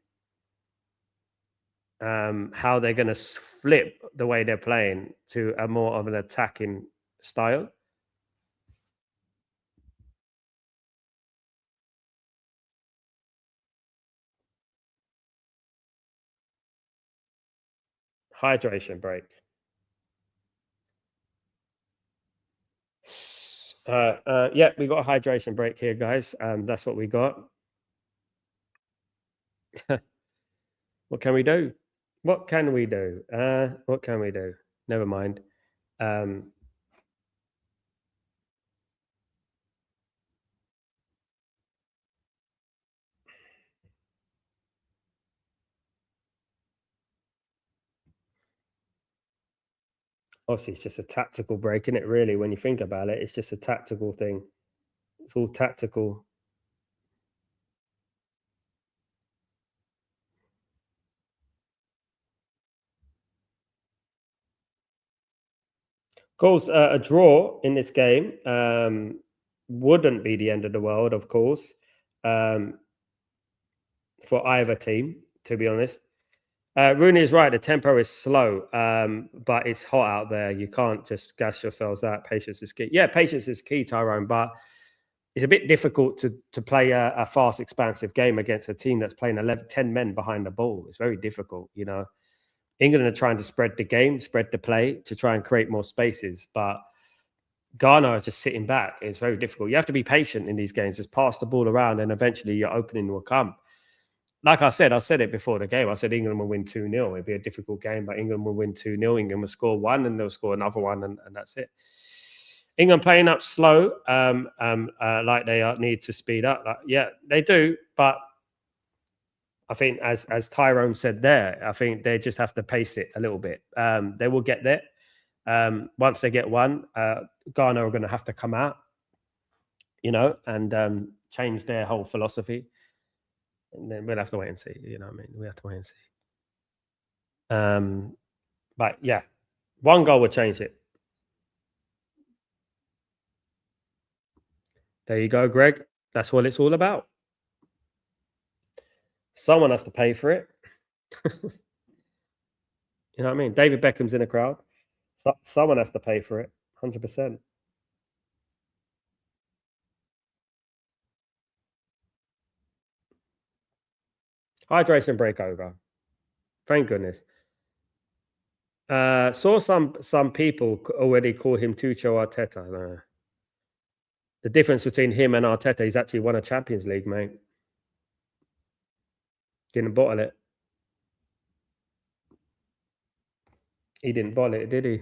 how they're going to flip the way they're playing to a more of an attacking style. Hydration break. Yeah, we got a hydration break here, guys. That's what we got. What can we do? What can we do? What can we do? Never mind. Um, Obviously, it's just a tactical break, isn't it? Really, when you think about it, it's just a tactical thing. It's all tactical. Of course, a draw in this game wouldn't be the end of the world, of course, um, for either team, to be honest. Rooney is right. The tempo is slow, but it's hot out there. You can't just gas yourselves out. Patience is key. Yeah, patience is key, Tyrone, but it's a bit difficult to play a fast, expansive game against a team that's playing 10 men behind the ball. It's very difficult, you know. England are trying to spread the game, spread the play to try and create more spaces, but Ghana are just sitting back. It's very difficult. You have to be patient in these games. Just pass the ball around, and eventually your opening will come. Like I said it before the game. I said England will win 2-0. It'd be a difficult game, but England will win 2-0. England will score one, and they'll score another one, and that's it. England playing up slow, like they need to speed up. Yeah, they do, but I think as Tyrone said there, I think they just have to pace it a little bit. They will get there. Once they get one, Ghana are going to have to come out, and change their whole philosophy. And then we'll have to wait and see. You know what I mean? We have to wait and see. But yeah, one goal would change it. There you go, Greg. That's what it's all about. Someone has to pay for it. You know what I mean? David Beckham's in a crowd. Someone has to pay for it. 100%. Hydration break over. Thank goodness. Saw some people already call him Tucho Arteta. No. The difference between him and Arteta, he's actually won a Champions League, mate. Didn't bottle it. He didn't bottle it, did he?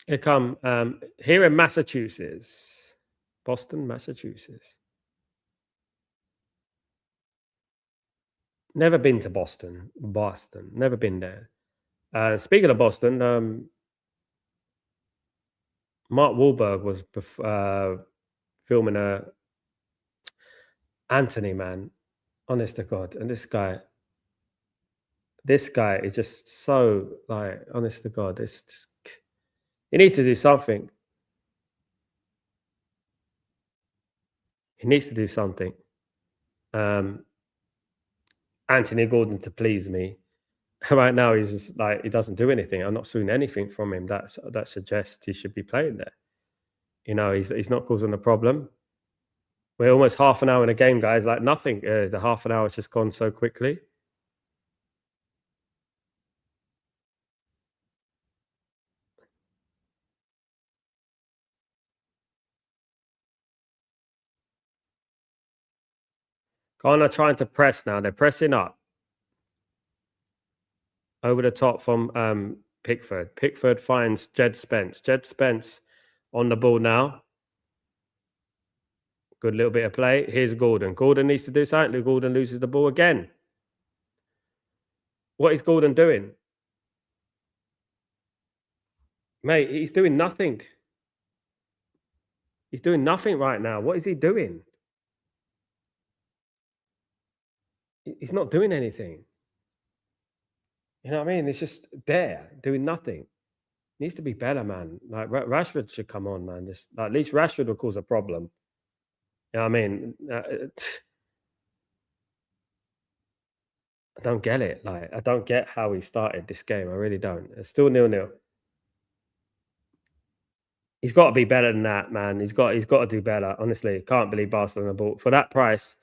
Here come here in Massachusetts, Boston, Massachusetts. Never been to Boston. Boston, never been there. Speaking of Boston, Mark Wahlberg was filming a Anthony, man. Honest to God, and this guy, This guy is just so like, honest to God, it's just he needs to do something. He needs to do something. Um, Anthony Gordon to please me. Right now, he's just like he doesn't do anything. I'm not seeing anything from him that suggests he should be playing there. He's not causing a problem. We're almost half an hour in a game, guys. Like nothing. The half an hour has just gone so quickly. Ghana trying to press now. They're pressing up over the top from Pickford. Pickford finds Jed Spence. Jed Spence on the ball now. Good little bit of play. Here's Gordon. Gordon needs to do something. Gordon loses the ball again. What is Gordon doing? Mate, he's doing nothing. He's doing nothing right now. What is he doing? He's not doing anything. You know what I mean? It's just there doing nothing. Needs to be better, man. Like Rashford should come on, man. Just like, at least Rashford will cause a problem. You know what I mean? I don't get it. Like I don't get how he started this game. I really don't. It's still 0-0. He's got to be better than that, man. He's got to do better. Honestly, can't believe Barcelona bought for that price.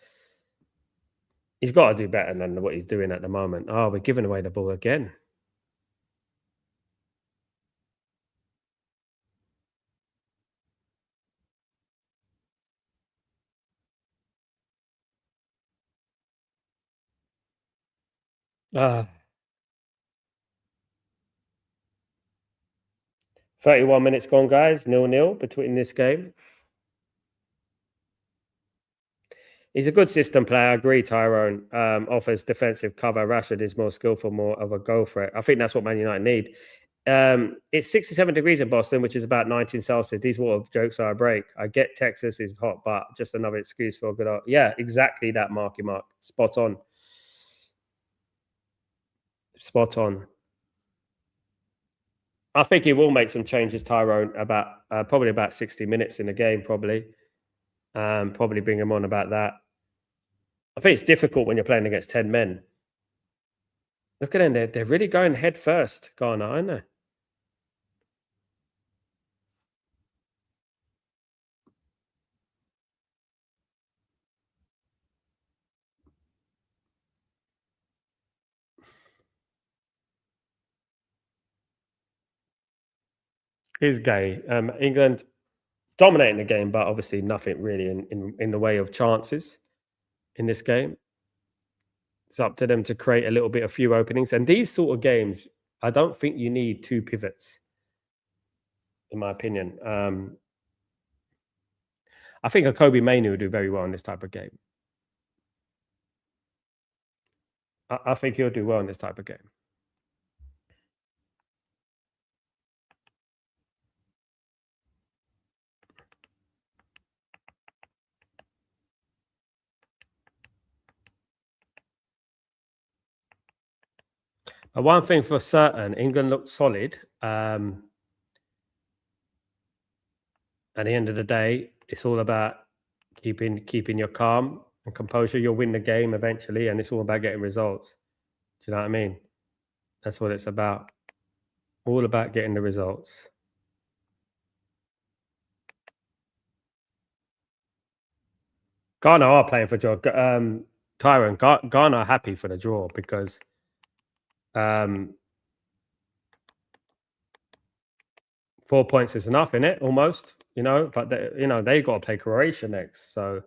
He's got to do better than what he's doing at the moment. Oh, we're giving away the ball again. Ah, 31 minutes gone, guys. 0-0 between this game. He's a good system player. I agree, Tyrone. Offers defensive cover. Rashford is more skillful, more of a goal threat. I think that's what Man United need. It's 67 degrees in Boston, which is about 19 Celsius. These water jokes are a break. I get Texas is hot, but just another excuse for a good art. Yeah, exactly that, Marky Mark. Spot on. Spot on. I think he will make some changes, Tyrone, about probably about 60 minutes in the game, probably. Probably bring him on about that. I think it's difficult when you're playing against 10 men. Look at them. They're really going head first, Ghana, aren't they? Is gay. England dominating the game, but obviously nothing really in the way of chances in this game. It's up to them to create a little bit of few openings. And these sort of games, I don't think you need two pivots, in my opinion. I think a Kobe Mainu will do very well in this type of game. I think he'll do well in this type of game. But one thing for certain, England looked solid. At the end of the day, it's all about keeping your calm and composure. You'll win the game eventually, and it's all about getting results. Do you know what I mean? That's what it's about. All about getting the results. Ghana are playing for draw. Tyrone, Ghana are happy for the draw because um, 4 points is enough in it almost. But they got to play Croatia next, so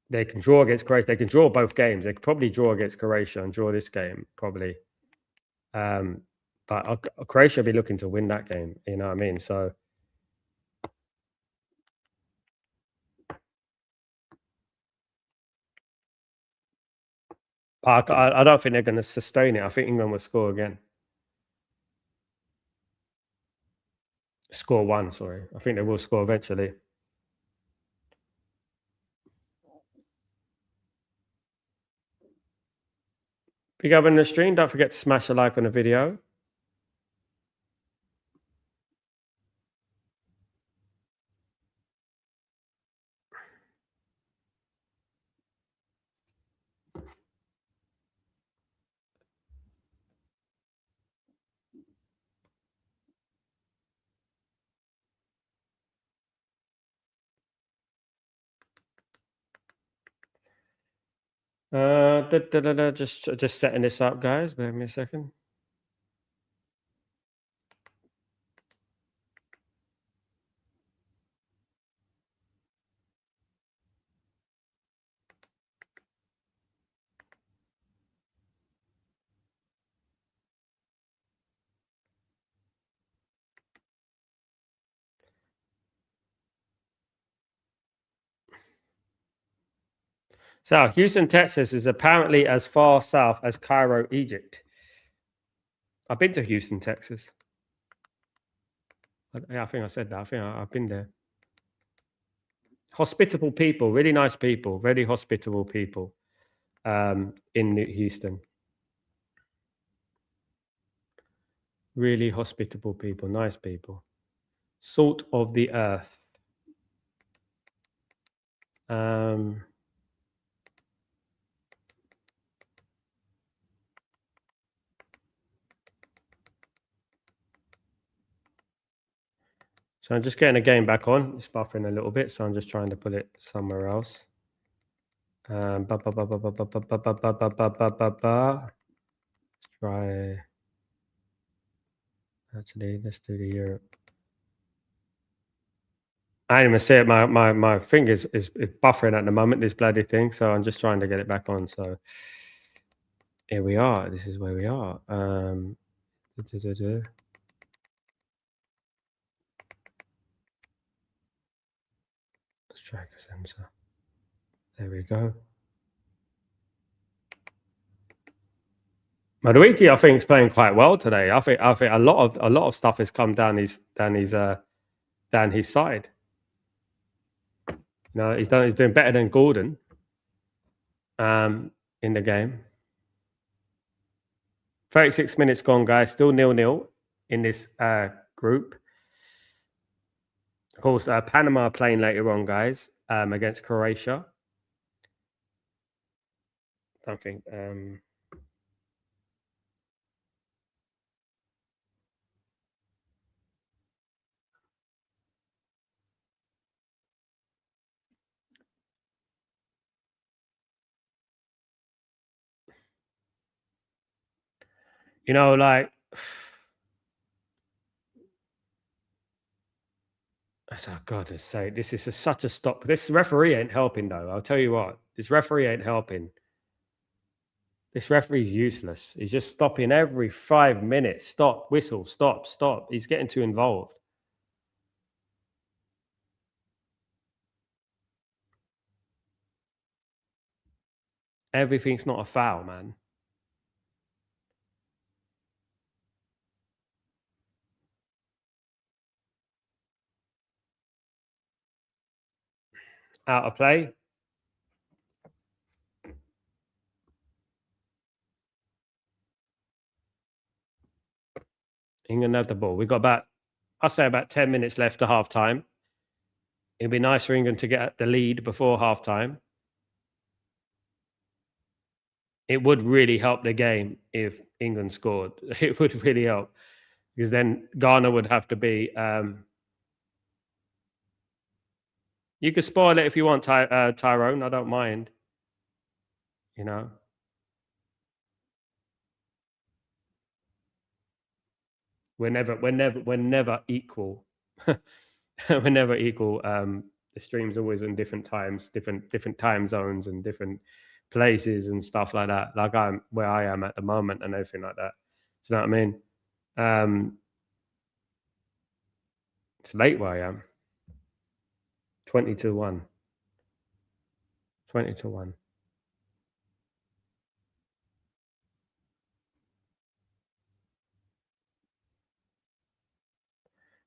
they can draw against Croatia. They can draw both games. They could probably draw against Croatia and draw this game probably. But Croatia will be looking to win that game. You know what I mean? So. I don't think they're going to sustain it. I think England will score again. Score one, sorry. I think they will score eventually. If you go in the stream, don't forget to smash a like on the video. Just setting this up, guys. Bear with me a second. So, Houston, Texas is apparently as far south as Cairo, Egypt. I've been to Houston, Texas. I think I said that. I think I've been there. Hospitable people, really nice people, very hospitable people in Houston. Really hospitable people, nice people. Salt of the earth. So I'm just getting the game back on. It's buffering a little bit, so I'm just trying to put it somewhere else. Let's try. Actually, let's do the Europe. I didn't even see it. My fingers is buffering at the moment, this bloody thing. So I'm just trying to get it back on. So here we are. This is where we are. Let's track a sensor. There we go. Madueke, I think, is playing quite well today. I think a lot of stuff has come down his side. You know, he's doing better than Gordon in the game. 36 minutes gone, guys. Still 0-0 in this group. Of course, Panama playing later on, guys, against Croatia. I think. You know, like. Oh, God's sake, this is such a stop. This referee ain't helping, though. I'll tell you what. This referee ain't helping. This referee's useless. He's just stopping every 5 minutes. Stop, whistle, stop, stop. He's getting too involved. Everything's not a foul, man. Out of play. England have the ball. We've got I'll say about 10 minutes left to half time. It'd be nice for England to get the lead before half time. It would really help the game if England scored. It would really help, because then Ghana would have to be. You could spoil it if you want, Tyrone. I don't mind. You know. We're never equal. We're never equal. The stream's always in different times, different time zones, and different places and stuff like that. Like I'm where I am at the moment and everything like that. Do you know what I mean? It's late where I am. 20-1. 20-1.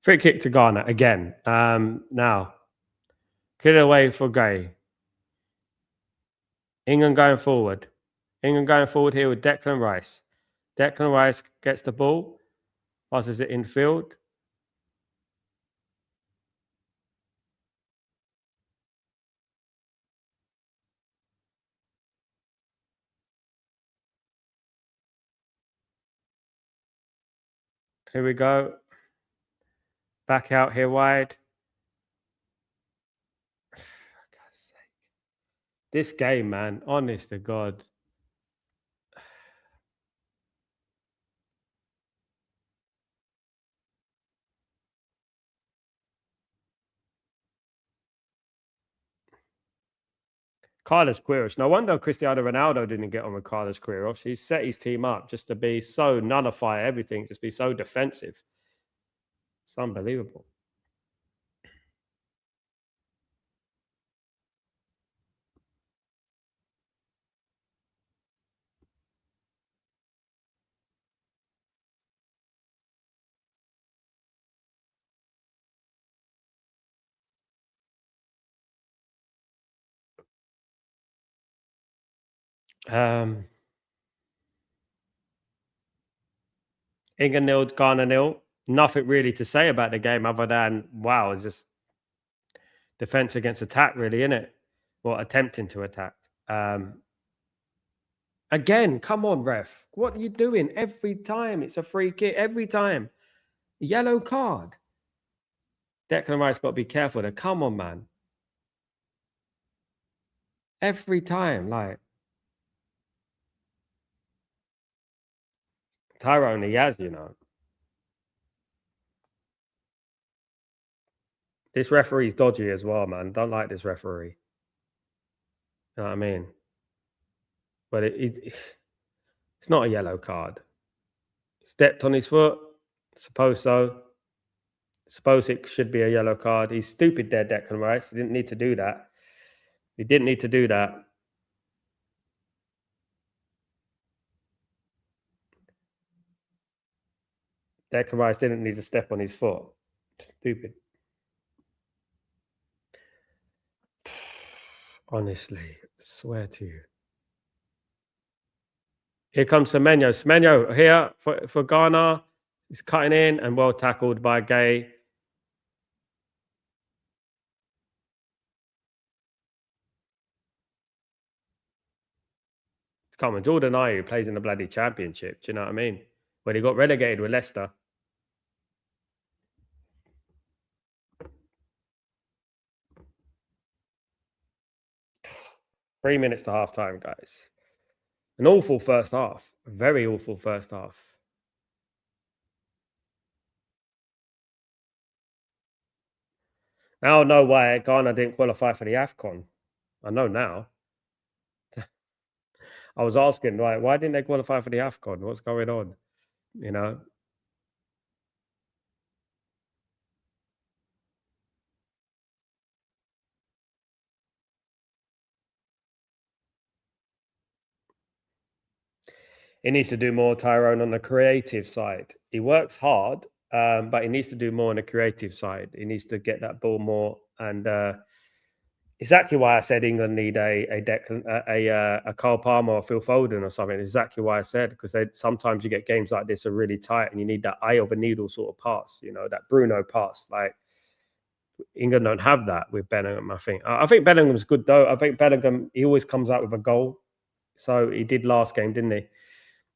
Free kick to Ghana again. Now, clear away for Gay. England going forward. England going forward here with Declan Rice. Declan Rice gets the ball, passes it infield. Here we go. Back out here wide. This game, man, honest to God. Carlos Queiroz. No wonder Cristiano Ronaldo didn't get on with Carlos Queiroz. He set his team up just to be so nullify everything, just be so defensive. It's unbelievable. England 0, Ghana 0. Nothing really to say about the game other than, wow, it's just defense against attack, really, isn't it? Well, attempting to attack. Again, come on, ref. What are you doing? Every time it's a free kick. Every time. Yellow card. Declan Rice got to be careful there. Come on, man. Every time, like. Tyrone, he has, you know. This referee's dodgy as well, man. Don't like this referee. You know what I mean? But it's not a yellow card. Stepped on his foot. Suppose so. Suppose it should be a yellow card. He's stupid there, Declan Rice. He didn't need to do that. He didn't need to do that. Declan Rice didn't need to step on his foot. Stupid. Honestly, swear to you. Here comes Semenyo. Semenyo here for Ghana. He's cutting in and well tackled by Gay. Come on, Jordan Ayew plays in the bloody championship. Do you know what I mean? When he got relegated with Leicester. 3 minutes to half time, guys. An awful first half. A very awful first half. Now I know why Ghana didn't qualify for the AFCON. I know now. I was asking, right, why didn't they qualify for the AFCON? What's going on? You know? He needs to do more, Tyrone, on the creative side. He works hard, but he needs to do more on the creative side. He needs to get that ball more. And exactly why I said England need a Carl Palmer or Phil Foden or something. Exactly why I said, because sometimes you get games like this are really tight and you need that eye of a needle sort of pass, you know, that Bruno pass. Like England don't have that with Bellingham, I think. I think Bellingham's good though. I think Bellingham, he always comes out with a goal. So he did last game, didn't he?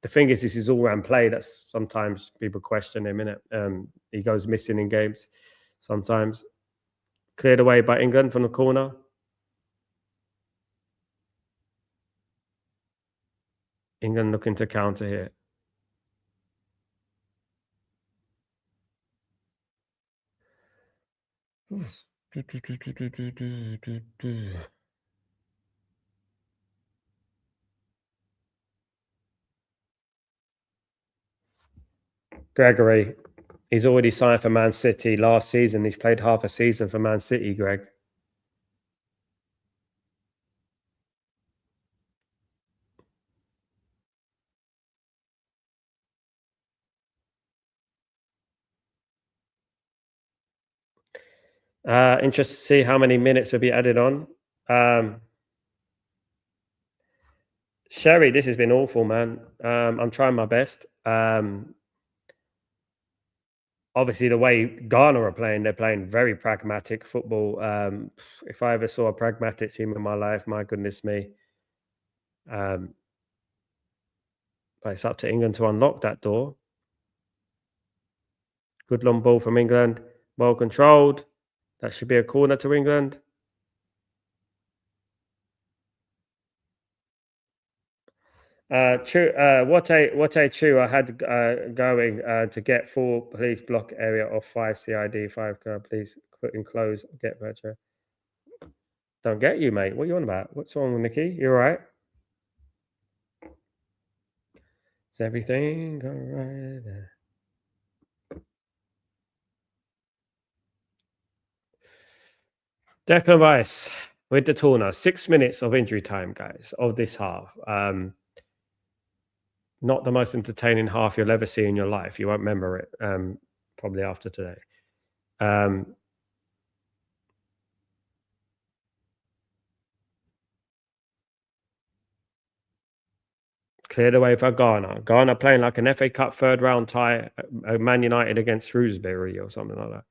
The thing is, this is all-round play. That's sometimes people question him, innit? He goes missing in games sometimes. Cleared away by England from the corner. England looking to counter here. Gregory, he's already signed for Man City last season. He's played half a season for Man City, Greg. Interested to see how many minutes will be added on. Sherry, this has been awful, man. I'm trying my best. Obviously, the way Ghana are playing, they're playing very pragmatic football. If I ever saw a pragmatic team in my life, my goodness me. Um, but it's up to England to unlock that door. Good long ball from England, well controlled. That should be a corner to England. What a chew I had going to get full police block area of 5 CID 5 please put in close get better. Don't get you, mate. What are you on about? What's wrong, Nikki? You all right? Is everything all right? Declan Rice with the corner. 6 minutes of injury time, guys, of this half. Not the most entertaining half you'll ever see in your life. You won't remember it probably after today. Cleared away for Ghana. Ghana playing like an FA Cup third round tie, Man United against Shrewsbury or something like that.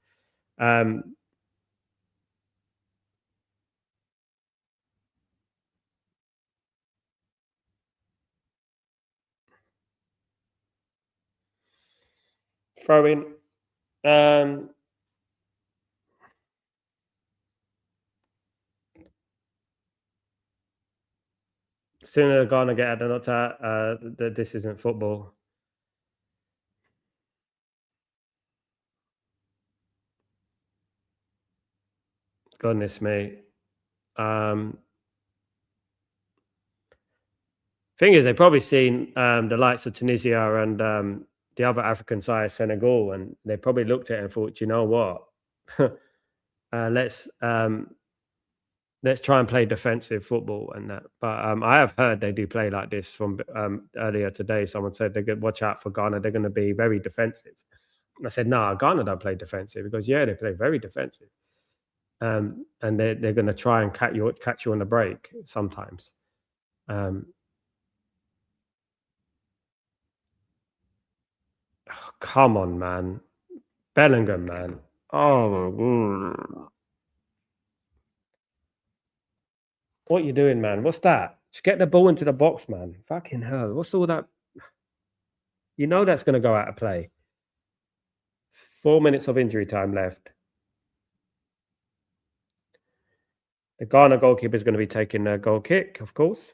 Throw in. Sooner Ghana get out of that, this isn't football. Goodness me. Thing is, they've probably seen the likes of Tunisia and the other African side, Senegal, and they probably looked at it and thought, you know what, let's try and play defensive football and that. But I have heard they do play like this from earlier today. Someone said they could watch out for Ghana; they're going to be very defensive. And I said, "Nah, Ghana don't play defensive." Because yeah, they play very defensive, and they're going to try and catch you on the break sometimes. Um, oh, come on, man. Bellingham, man. Oh, what you doing, man? What's that? Just get the ball into the box, man. Fucking hell. What's all that? You know that's going to go out of play. 4 minutes of injury time left. The Ghana goalkeeper is going to be taking a goal kick, of course.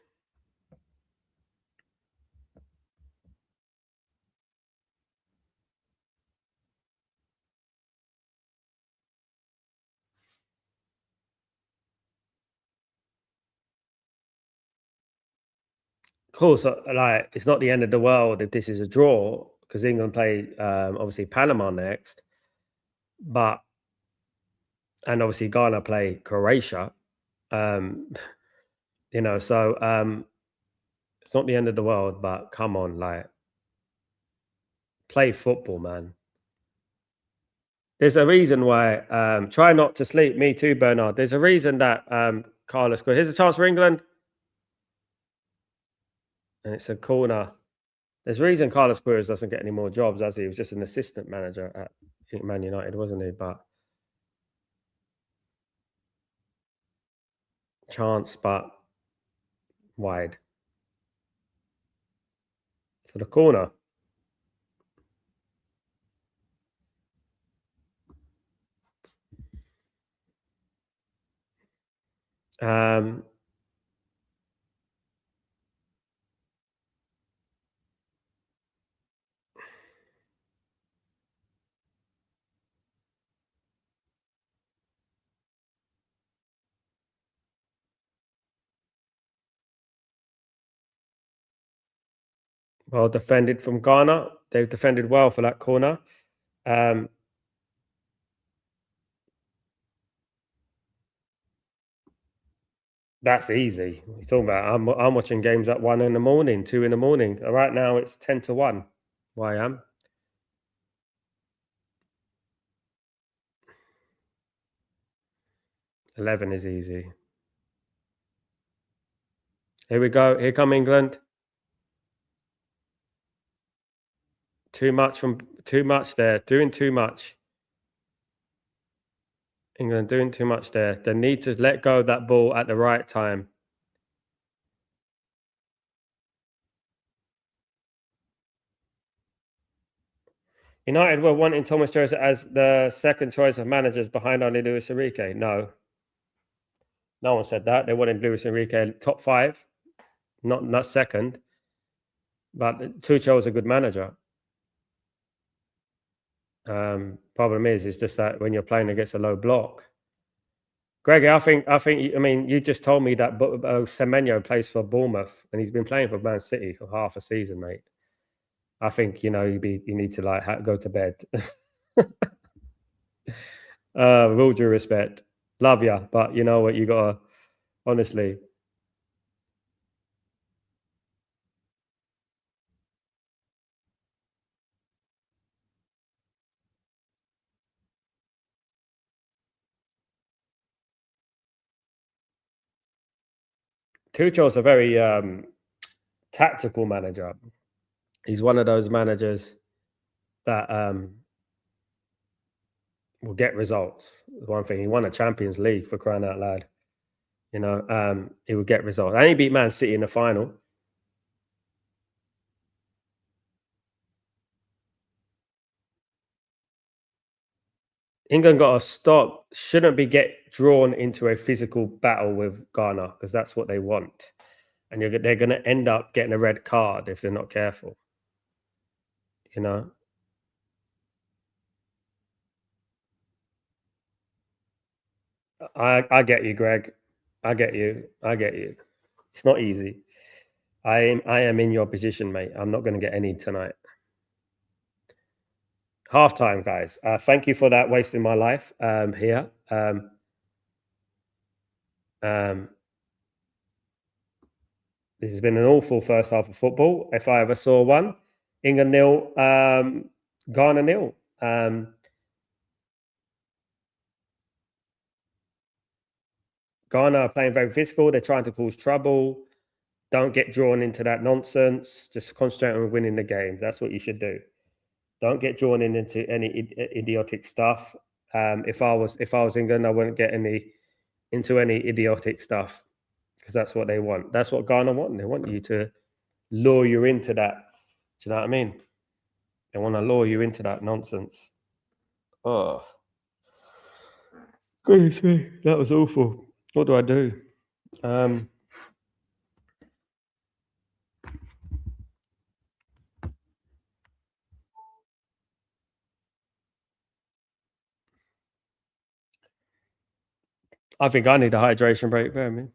Of course, like it's not the end of the world if this is a draw because England play obviously Panama next, but and obviously Ghana play Croatia. Um, so it's not the end of the world, but come on, like play football, man. There's a reason why. Try not to sleep. Me too, Bernard. There's a reason that Carlos. Here's a chance for England, and it's a corner. There's a reason Carlos Queiroz doesn't get any more jobs, as he was just an assistant manager at Man United, wasn't he? But chance, but wide for the corner. Um, well defended from Ghana. They've defended well for that corner. Um, that's easy. You're talking about. I'm watching games at 1 in the morning, 2 in the morning. Right now it's 10-1. Why I am. 11 is easy. Here we go. Here come England. Too much there. Doing too much. England doing too much there. They need to let go of that ball at the right time. United were wanting Thomas Joseph as the second choice of managers behind only Luis Enrique. No. No one said that. They wanted Luis Enrique top 5, not second. But Tuchel is a good manager. Problem is just that when you're playing against a low block. Greg, I mean, you just told me that Semenyo plays for Bournemouth and he's been playing for Man City for half a season, mate. I think you need to like go to bed. With all due respect, love ya, but you know what, you gotta honestly. Tuchel's a very tactical manager. He's one of those managers that will get results. One thing, he won a Champions League, for crying out loud. You know, he would get results. And he beat Man City in the final. England got to stop. Shouldn't be get drawn into a physical battle with Ghana because that's what they want, and they're going to end up getting a red card if they're not careful. You know. I get you, Greg. I get you. It's not easy. I am in your position, mate. I'm not going to get any tonight. Halftime, guys. Thank you for that. Wasting my life here. This has been an awful first half of football, if I ever saw one. England 0, Ghana 0. Ghana are playing very physical. They're trying to cause trouble. Don't get drawn into that nonsense. Just concentrate on winning the game. That's what you should do. Don't get drawn into any idiotic stuff. If I was England, I wouldn't get into any idiotic stuff because that's what they want. That's what Ghana want. They want you to lure you into that. Do you know what I mean? They want to lure you into that nonsense. Oh, goodness me, that was awful. What do I do? I think I need a hydration break. Bear me.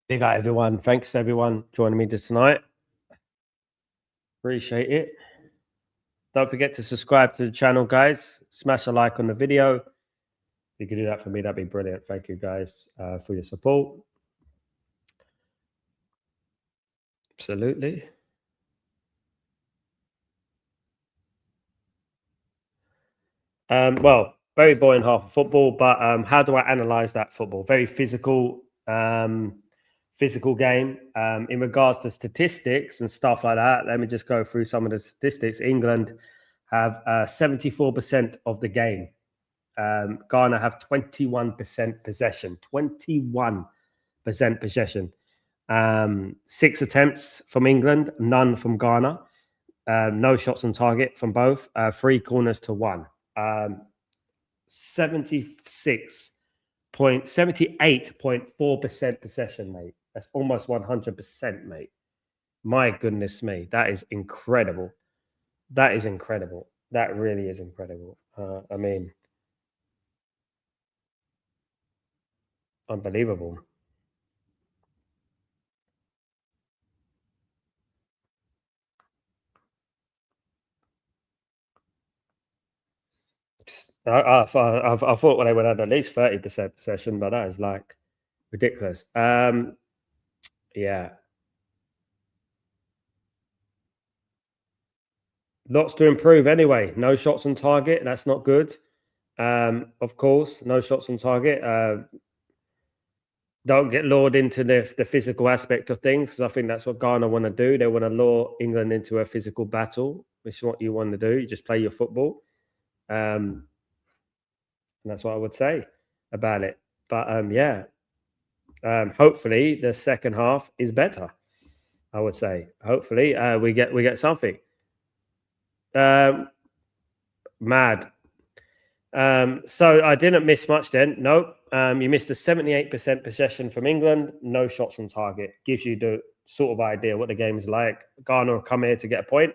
Big up, everyone. Thanks, everyone, joining me tonight. Appreciate it. Don't forget to subscribe to the channel, guys. Smash a like on the video. If you could do that for me, that'd be brilliant. Thank you, guys, for your support. Absolutely. Well, very boring half of football, but how do I analyze that football? Very physical game. In regards to statistics and stuff like that, let me just go through some of the statistics. England have 74% of the game. Ghana have 21% possession. 21% possession. 6 attempts from England, none from Ghana. No shots on target from both. 3 corners to 1. 78.4% possession, mate. That's almost 100%, mate. My goodness me, that is incredible. That is incredible. That really is incredible. I mean, unbelievable. I thought they would have at least 30% possession, but that is like ridiculous. Yeah, lots to improve anyway. No shots on target. That's not good. Of course, no shots on target. Don't get lured into the physical aspect of things because I think that's what Ghana want to do. They want to lure England into a physical battle, which is what you want to do. You just play your football. And that's what I would say about it. But yeah, hopefully the second half is better. I would say. Hopefully we get something. Um, Mad. So I didn't miss much then. Nope. You missed a 78% possession from England, no shots on target. Gives you the sort of idea what the game is like. Ghana will come here to get a point.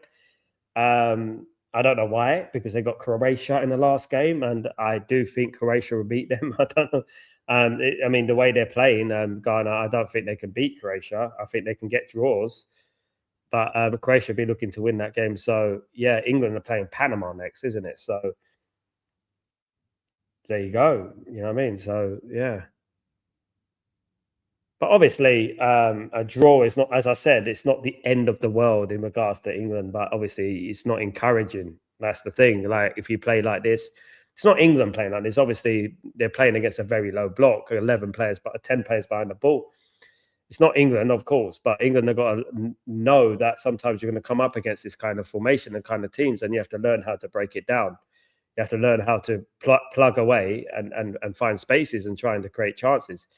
I don't know why, because they got Croatia in the last game, and I do think Croatia will beat them. I don't know. I mean, the way they're playing, Ghana, I don't think they can beat Croatia. I think they can get draws, but Croatia will be looking to win that game. So yeah, England are playing Panama next, isn't it? So there you go. You know what I mean? So yeah. But obviously, a draw is not, as I said, it's not the end of the world in regards to England. But obviously, it's not encouraging. That's the thing. Like if you play like this, it's not England playing like this. Obviously, they're playing against a very low block, 11 players, but 10 players behind the ball. It's not England, of course, but England have got to know that sometimes you're going to come up against this kind of formation and kind of teams, and you have to learn how to break it down. You have to learn how to plug away and find spaces and trying to create chances.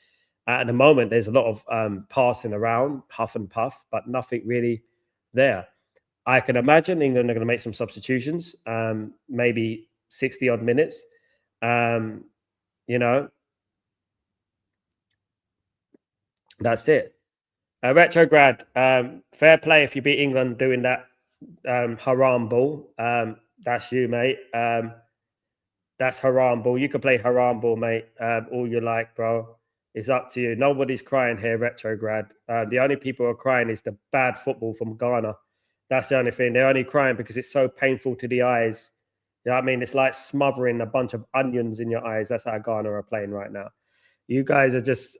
At the moment, there's a lot of passing around, puff and puff, but nothing really there. I can imagine England are going to make some substitutions, maybe 60 odd minutes. Um, you know, that's it. Retrograd, fair play if you beat England doing that haram ball. That's you, mate. That's haram ball. You can play haram ball, mate, all you like, bro. It's up to you. Nobody's crying here, retrograd. The only people who are crying is the bad football from Ghana. That's the only thing. They're only crying because it's so painful to the eyes. You know what I mean? It's like smothering a bunch of onions in your eyes. That's how Ghana are playing right now. You guys are just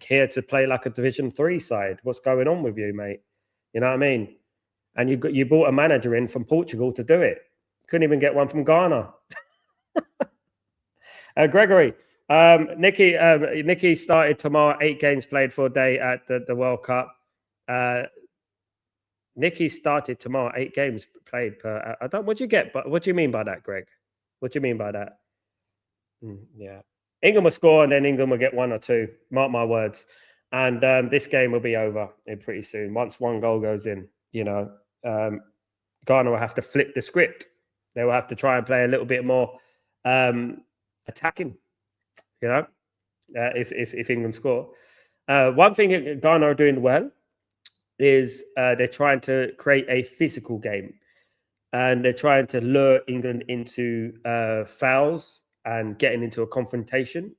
here to play like a Division 3 side. What's going on with you, mate? You know what I mean? And you brought a manager in from Portugal to do it. Couldn't even get one from Ghana. Gregory, Nikki started tomorrow. 8 games played for a day at the World Cup. Nikki started tomorrow. 8 games played per. I don't. What do you get? But what do you mean by that, Greg? What do you mean by that? Yeah, England will score, and then England will get one or two. Mark my words. And this game will be over pretty soon. Once one goal goes in, Ghana will have to flip the script. They will have to try and play a little bit more attacking. If England score. One thing Ghana are doing well is they're trying to create a physical game, and they're trying to lure England into fouls and getting into a confrontation.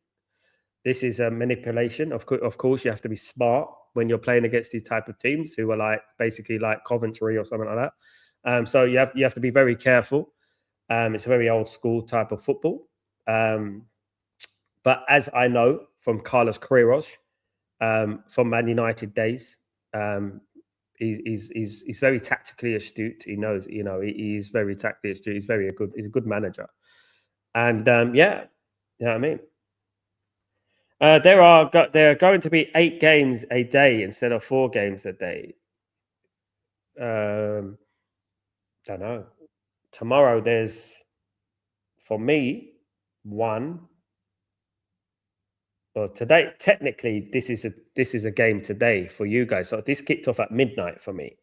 This is a manipulation. Of course, you have to be smart when you're playing against these type of teams who are like basically like Coventry or something like that. So you have to be very careful. It's a very old school type of football. But as I know from Carlos Queiroz, from Man United days, he's very tactically astute. He knows, he's very tactically astute. He's a good manager. And yeah, you know what I mean. There are going to be 8 games a day instead of 4 games a day. Don't know. Tomorrow there's, for me, one. Well, today technically this is a game today for you guys. So this kicked off at midnight for me.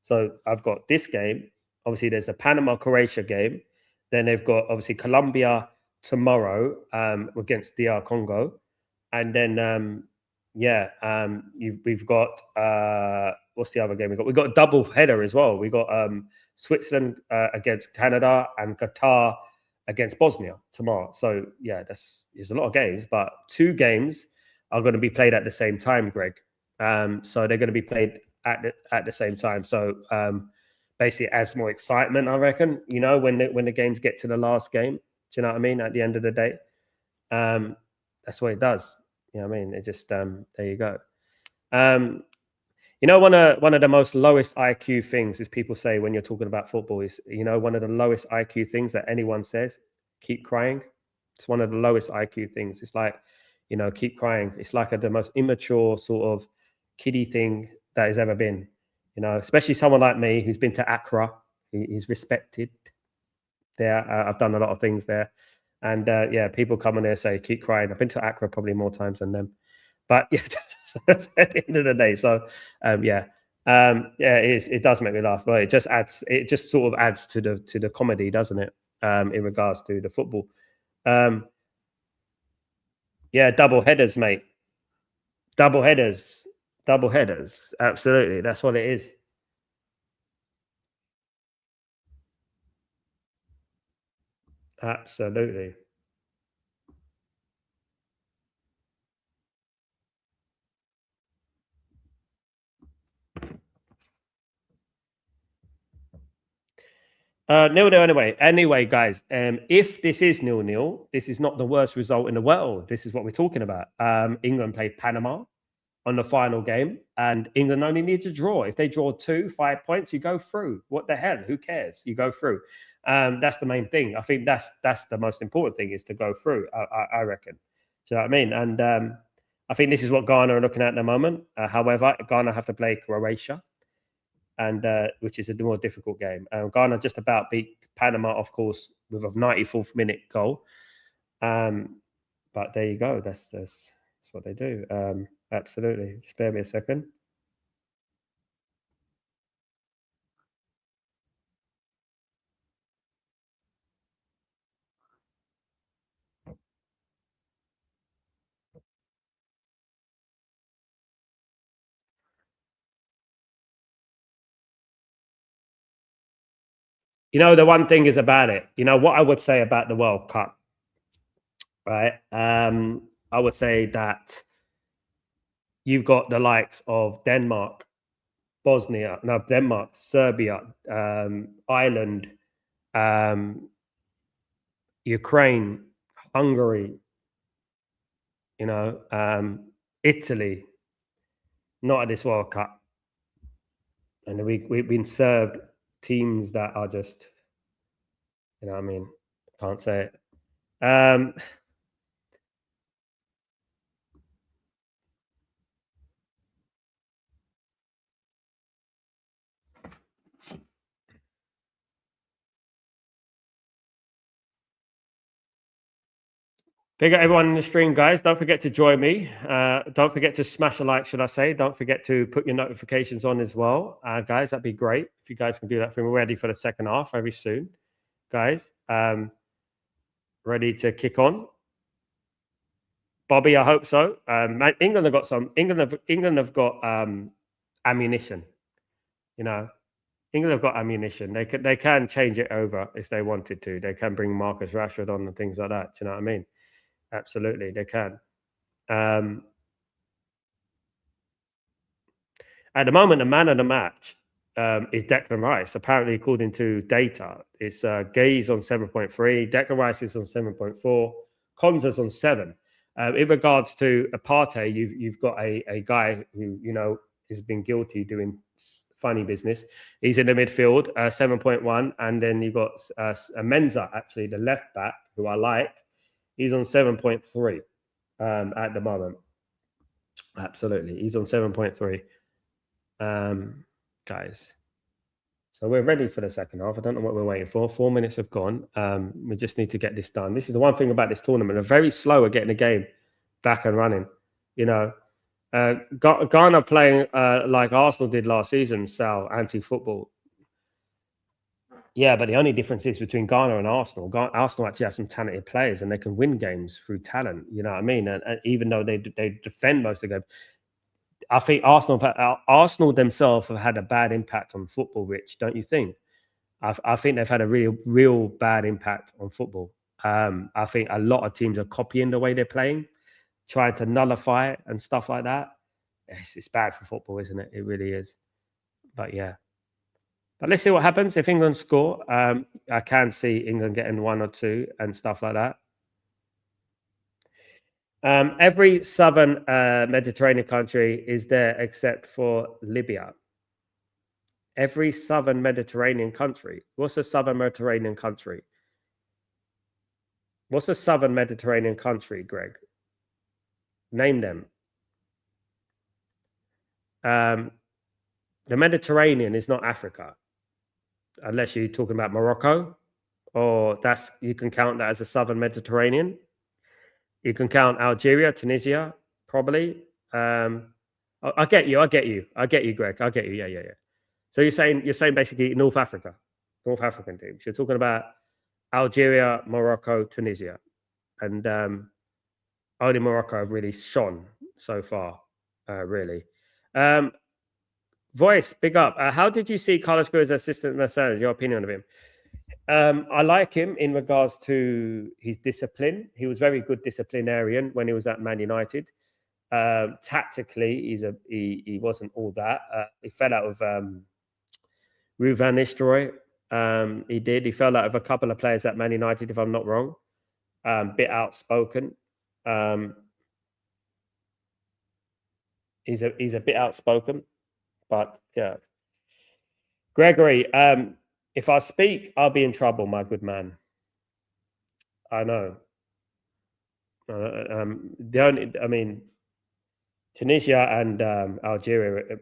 So I've got this game. Obviously, there's the Panama Croatia game. Then they've got obviously Colombia tomorrow against DR Congo, and then we've got what's the other game we got? We've got a double header as well. We got Switzerland against Canada, and Qatar against Bosnia tomorrow. So yeah, there's a lot of games, but 2 games are going to be played at the same time, Greg. So they're going to be played at the same time. So basically, it adds more excitement, I reckon. You know, when the games get to the last game, do you know what I mean? At the end of the day, that's what it does. You know what I mean? It just there you go. You know, one of the most lowest IQ things is people say when you're talking about football is, you know, one of the lowest IQ things that anyone says, keep crying. It's one of the lowest IQ things. It's like, you know, keep crying. It's like the most immature sort of kiddie thing that has ever been. You know, especially someone like me who's been to Accra. He's respected there. I've done a lot of things there. And yeah, people come in there and say, keep crying. I've been to Accra probably more times than them. But yeah, that's at the end of the day. So yeah, it does make me laugh, but it just sort of adds to the comedy, doesn't it? In regards to the football. Yeah, double headers, mate. Double headers. Double headers. Absolutely. That's what it is. Absolutely. Nil nil anyway. Anyway, guys, if this is 0-0, this is not the worst result in the world. This is what we're talking about. England played Panama on the final game, and England only need to draw. If they draw 5 points, you go through. What the hell? Who cares? You go through. That's the main thing. I think that's the most important thing is to go through. I reckon. Do you know what I mean? And I think this is what Ghana are looking at the moment. However, Ghana have to play Croatia, and which is a more difficult game. Ghana just about beat Panama, of course, with a 94th minute goal. But there you go. That's what they do. Absolutely. Spare me a second. You know, the one thing is about it. You know what I would say about the World Cup, right? I would say that you've got the likes of Denmark, Denmark, Serbia, Ireland, Ukraine, Hungary, you know, Italy, not at this World Cup. And we've been served teams that are just, you know what I mean? Can't say it. Big up everyone in the stream, guys. Don't forget to join me. Don't forget to smash a like, should I say. Don't forget to put your notifications on as well. Guys, that'd be great. If you guys can do that for me. We're ready for the second half very soon. Guys, ready to kick on. Bobby, I hope so. England have got England have got ammunition. You know, England have got ammunition. They can change it over if they wanted to. They can bring Marcus Rashford on and things like that. Do you know what I mean? Absolutely, they can. At the moment, the man of the match is Declan Rice. Apparently, according to data, it's Gay's on 7.3, Declan Rice is on 7.4, Konza's on 7. In regards to Partey, you've got a guy who, you know, has been guilty doing funny business. He's in the midfield, 7.1, and then you've got Menza, actually, the left back, who I like. He's on 7.3 at the moment. Absolutely. He's on 7.3. Guys. So we're ready for the second half. I don't know what we're waiting for. 4 minutes have gone. We just need to get this done. This is the one thing about this tournament. They're very slow at getting the game back and running. You know, Ghana playing like Arsenal did last season, Sal, anti-football. Yeah, but the only difference is between Ghana and Arsenal. Arsenal actually have some talented players and they can win games through talent. You know what I mean? And even though they defend most of the games, I think Arsenal themselves have had a bad impact on football, Rich, don't you think? I think they've had a real bad impact on football. I think a lot of teams are copying the way they're playing, trying to nullify it and stuff like that. It's bad for football, isn't it? It really is. But yeah. But let's see what happens if England score. I can see England getting 1 or 2 and stuff like that. Every southern Mediterranean country is there except for Libya. Every southern Mediterranean country. What's a southern Mediterranean country? What's a southern Mediterranean country, Greg? Name them. The Mediterranean is not Africa, unless you're talking about Morocco, or you can count that as a southern Mediterranean. You can count Algeria, Tunisia, probably. I get you, Greg. I get you. Yeah. So you're saying basically North Africa, North African teams. You're talking about Algeria, Morocco, Tunisia, and only Morocco have really shone so far, really. Voice, big up. How did you see Carlos Queiroz as assistant Marcelo? Your opinion of him? I like him in regards to his discipline. He was very good disciplinarian when he was at Man United. Tactically, he wasn't all that. He fell out of Ruud van Nistelrooy. He fell out of a couple of players at Man United, if I'm not wrong. Bit outspoken. He's a bit outspoken, but yeah. Gregory, if I speak, I'll be in trouble, my good man. I know. Tunisia and Algeria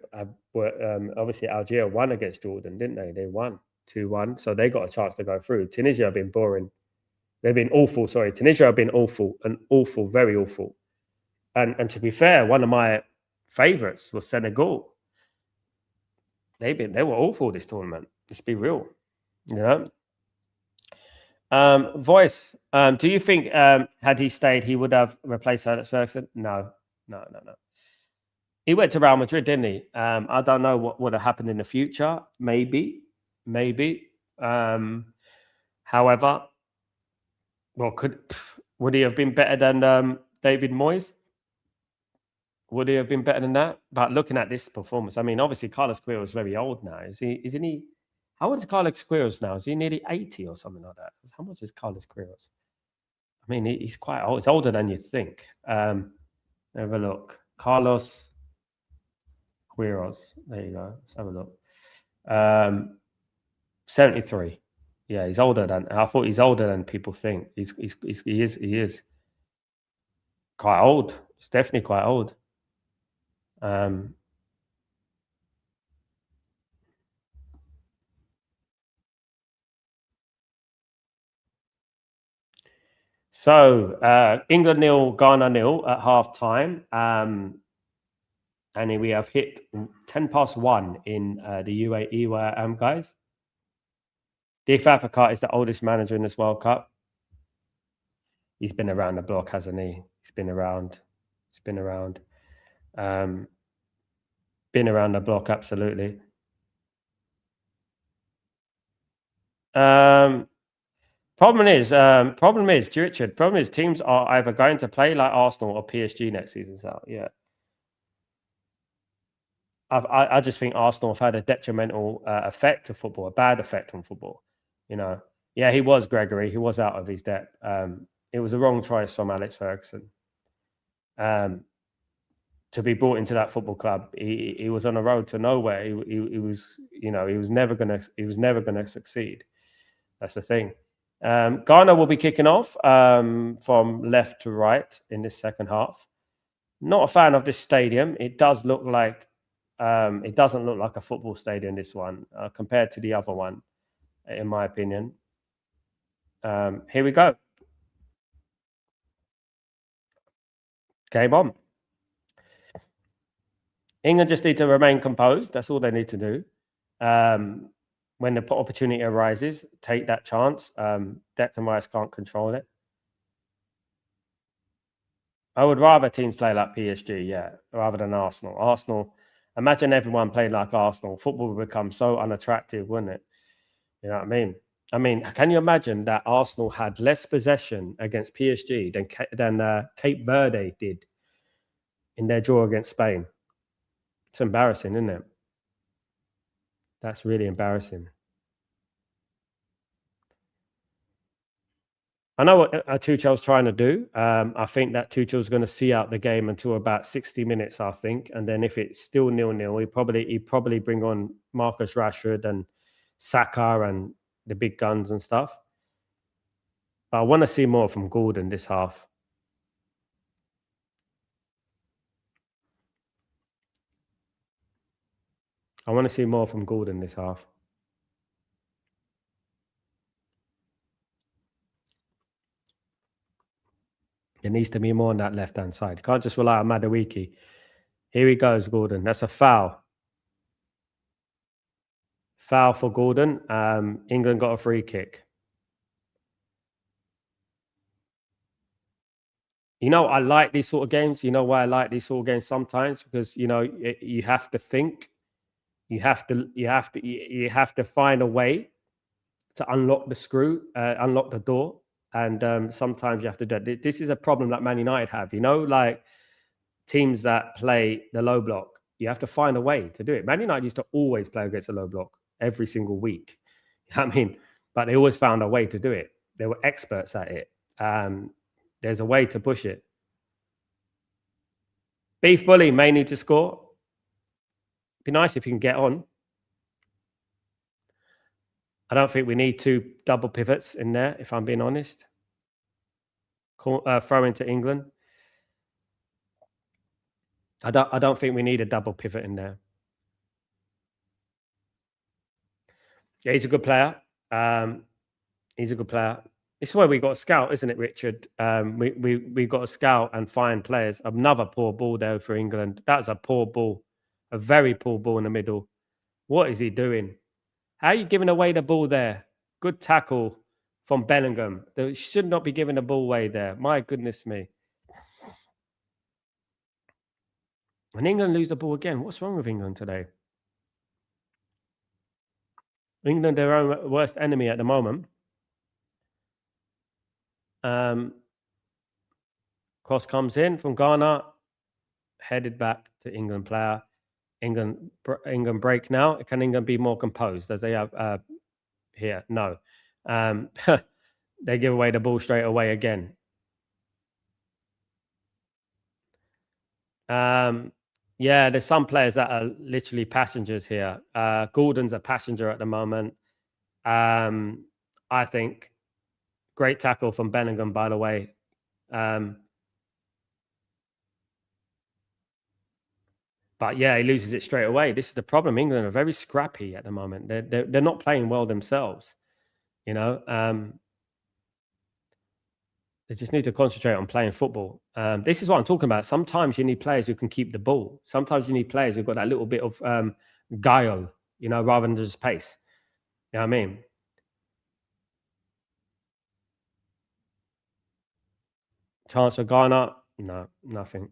were obviously Algeria won against Jordan, didn't they? They won 2-1, so they got a chance to go through. Tunisia have been boring. They've been awful. Sorry, Tunisia have been awful, very awful. And to be fair, one of my favourites was Senegal. They were awful this tournament. Let's be real. Yeah. Voice. Do you think had he stayed, he would have replaced Alex Ferguson? No. He went to Real Madrid, didn't he? I don't know what would have happened in the future. Maybe. However, would he have been better than David Moyes? Would he have been better than that? But looking at this performance, I mean, obviously Carlos Queiroz is very old now. Isn't he? How old is Carlos Queiroz now? Is he nearly 80 or something like that? How much is Carlos Queiroz? I mean, he's quite old. He's older than you think. Have a look. Carlos Queiroz. There you go. Let's have a look. 73. Yeah, he's older than I thought. He's older than people think. He is quite old. He's definitely quite old. So England 0, Ghana 0 at half time. And we have hit 1:10 in the UAE, where I am, guys. Dick Advocaat is the oldest manager in this World Cup. He's been around the block, hasn't he? He's been around. Been around the block, absolutely. Problem is, Richard, teams are either going to play like Arsenal or PSG next season. So yeah, I just think Arsenal have had a detrimental effect to football, a bad effect on football. Yeah, he was Gregory. He was out of his depth. It was a wrong choice from Alex Ferguson. To be brought into that football club, he was on a road to nowhere. He was never gonna succeed. That's the thing. Ghana will be kicking off from left to right in this second half. Not a fan of this stadium. It does look like it doesn't look like a football stadium, this one, compared to the other one, in my opinion. Here we go. Game on. England just need to remain composed. That's all they need to do. When the opportunity arises, take that chance. Declan Rice can't control it. I would rather teams play like PSG, yeah, rather than Arsenal. Imagine everyone playing like Arsenal. Football would become so unattractive, wouldn't it? You know what I mean? I mean, can you imagine that Arsenal had less possession against PSG than Cape Verde did in their draw against Spain? It's embarrassing, isn't it? That's really embarrassing. I know what Tuchel's trying to do. I think that Tuchel's going to see out the game until about 60 minutes, I think, and then if it's still 0-0, he probably bring on Marcus Rashford and Saka and the big guns and stuff. But I want to see more from Gordon this half. I want to see more from Gordon this half. There needs to be more on that left-hand side. You can't just rely on Madueke. Here he goes, Gordon. That's a foul. Foul for Gordon. England got a free kick. You know, I like these sort of games. You know why I like these sort of games sometimes? Because, you know, you have to think. You have to find a way to unlock the screw, unlock the door. And sometimes you have to do it. This is a problem that Man United have, you know, like teams that play the low block. You have to find a way to do it. Man United used to always play against the low block every single week. I mean, but they always found a way to do it. They were experts at it. There's a way to push it. Beef Bully may need to score. Be nice if you can get on. I don't think we need two double pivots in there, if I'm being honest. Throw into England. I don't think we need a double pivot in there. Yeah, he's a good player. He's a good player. It's why we got a scout, isn't it, Richard? We got a scout and find players. Another poor ball there for England. That's a poor ball, a very poor ball in the middle. What is he doing? How are you giving away the ball there? Good tackle from Bellingham. They should not be giving the ball away there. My goodness me. And England lose the ball again. What's wrong with England today? England, their own worst enemy at the moment. Cross comes in from Ghana, headed back to England player. England break now. Can England be more composed as they have here? No. They give away the ball straight away again. Yeah, there's some players that are literally passengers here. Gordon's a passenger at the moment. I think great tackle from Bellingham, by the way. But yeah, he loses it straight away. This is the problem. England are very scrappy at the moment. They're not playing well themselves. You know, they just need to concentrate on playing football. This is what I'm talking about. Sometimes you need players who can keep the ball. Sometimes you need players who've got that little bit of guile, you know, rather than just pace. You know what I mean? Chance for Ghana? No, nothing.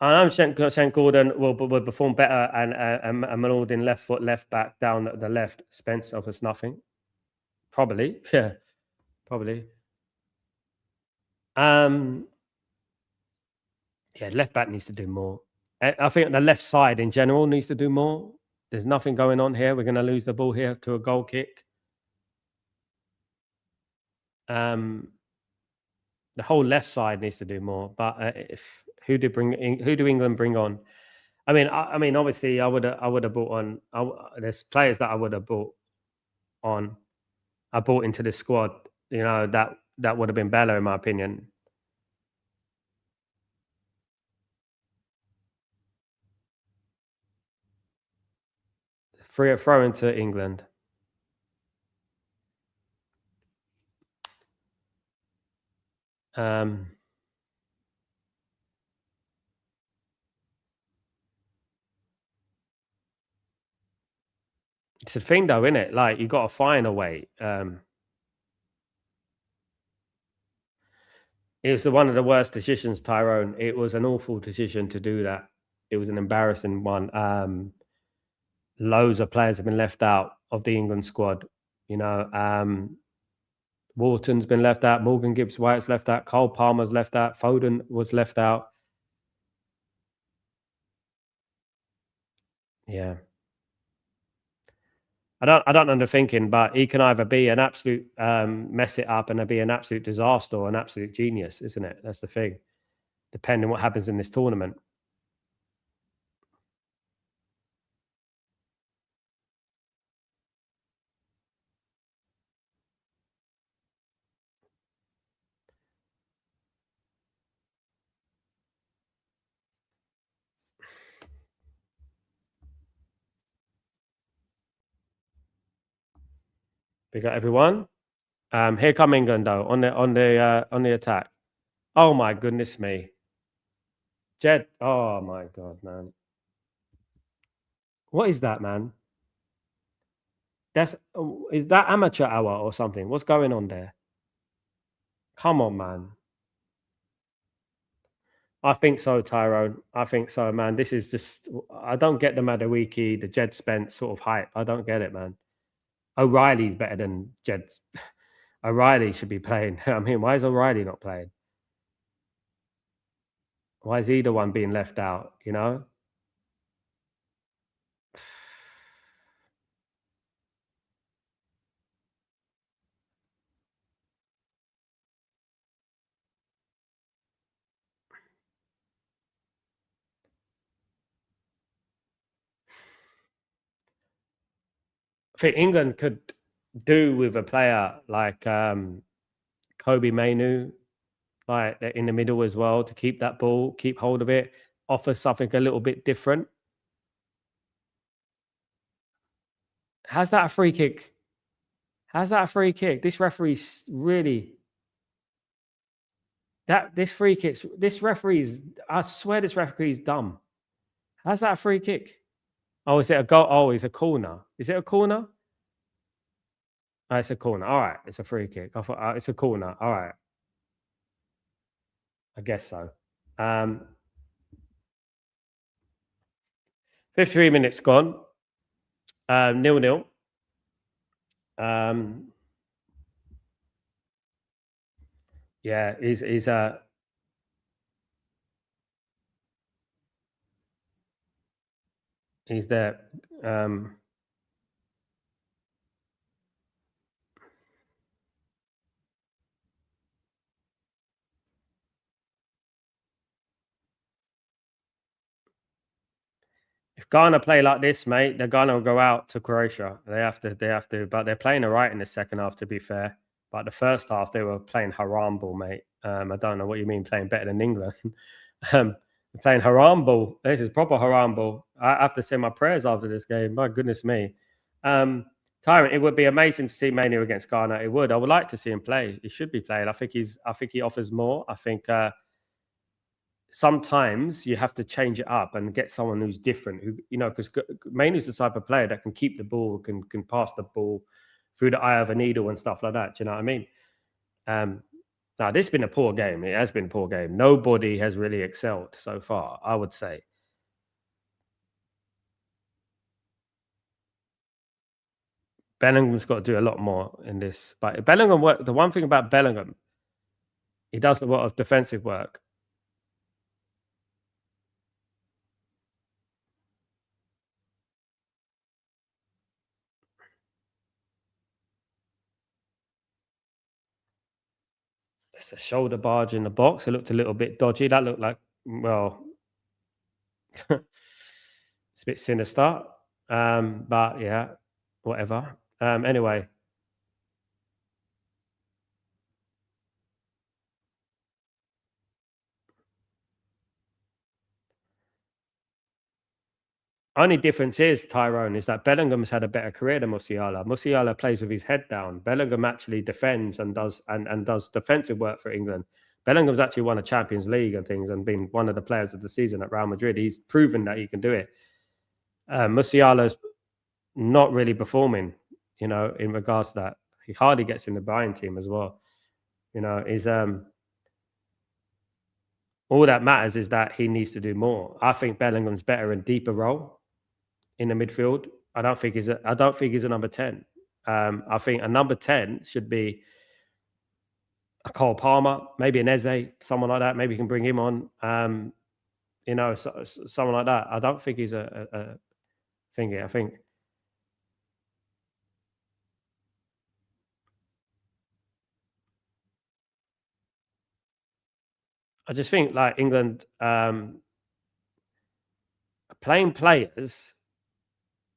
I know St. Gordon will perform better, and Maloudin left foot, left back, down the left. Spence offers nothing. Probably, yeah, probably. Yeah, left back needs to do more. I think the left side in general needs to do more. There's nothing going on here. We're going to lose the ball here to a goal kick. The whole left side needs to do more. But who do England bring on? I mean, obviously, I would have brought on. There's players that I would have brought on. I brought into the squad. You know, that would have been better in my opinion. Throw into England. It's a thing though, isn't it? Like you got to find a way. It was one of the worst decisions, Tyrone. It was an awful decision to do that. It was an embarrassing one. loads of players have been left out of the England squad. Wharton's been left out. Morgan Gibbs White's left out. Cole Palmer's left out. Foden was left out. Yeah. I don't know the thinking, but he can either be an absolute mess it up and be an absolute disaster or an absolute genius, isn't it? That's the thing. Depending what happens in this tournament. We got everyone. Here come England though on the attack. Oh my goodness me, Jed. Oh my god, man. What is that, man? Is that amateur hour or something? What's going on there? Come on, man. I think so, Tyrone. I think so, man. This is just I don't get the Madueke, the Jed Spence sort of hype. I don't get it, man. O'Reilly's better than Jed. O'Reilly should be playing. I mean, why is O'Reilly not playing? Why is he the one being left out, you know? I think England could do with a player like Kobe Mainu, like in the middle as well, to keep that ball, keep hold of it, offer something a little bit different. How's that a free kick? How's that a free kick? This referee's really this free kick. This referee's. I swear this referee's dumb. How's that a free kick? Oh, is it a goal? Oh, it's a corner. Is it a corner? Oh, it's a corner. All right, it's a free kick. I thought it's a corner. All right, I guess so. 53 minutes gone. 0-0. Yeah, he's there. If Ghana play like this, mate, they're gonna go out to Croatia. They have to. But they're playing all right in the second half, to be fair. But the first half, they were playing haram ball, mate. I don't know what you mean playing better than England. Playing haram ball. This is proper haram ball. I have to say my prayers after this game. My goodness me. Tyrant, it would be amazing to see Manu against Ghana. It would. I would like to see him play. He should be playing. I think he offers more. I think sometimes you have to change it up and get someone who's different. Who because Manu's the type of player that can keep the ball, can pass the ball through the eye of a needle and stuff like that. Do you know what I mean? Now this has been a poor game. It has been a poor game. Nobody has really excelled so far, I would say. Bellingham's got to do a lot more in this. But Bellingham the one thing about Bellingham, he does a lot of defensive work. It's a shoulder barge in the box. It looked a little bit dodgy. That looked like, well, it's a bit sinister. But yeah, whatever. Anyway. Only difference is, Tyrone, is that Bellingham's had a better career than Musiala. Musiala plays with his head down. Bellingham actually defends and does defensive work for England. Bellingham's actually won a Champions League and things and been one of the players of the season at Real Madrid. He's proven that he can do it. Musiala's not really performing, in regards to that. He hardly gets in the Bayern team as well. He's all that matters is that he needs to do more. I think Bellingham's better in deeper role in the midfield. I don't think he's a number 10. I think a number 10 should be a Cole Palmer, maybe an Eze, someone like that. Maybe you can bring him on. Someone like that. I don't think he's a thingy. I just think like England playing players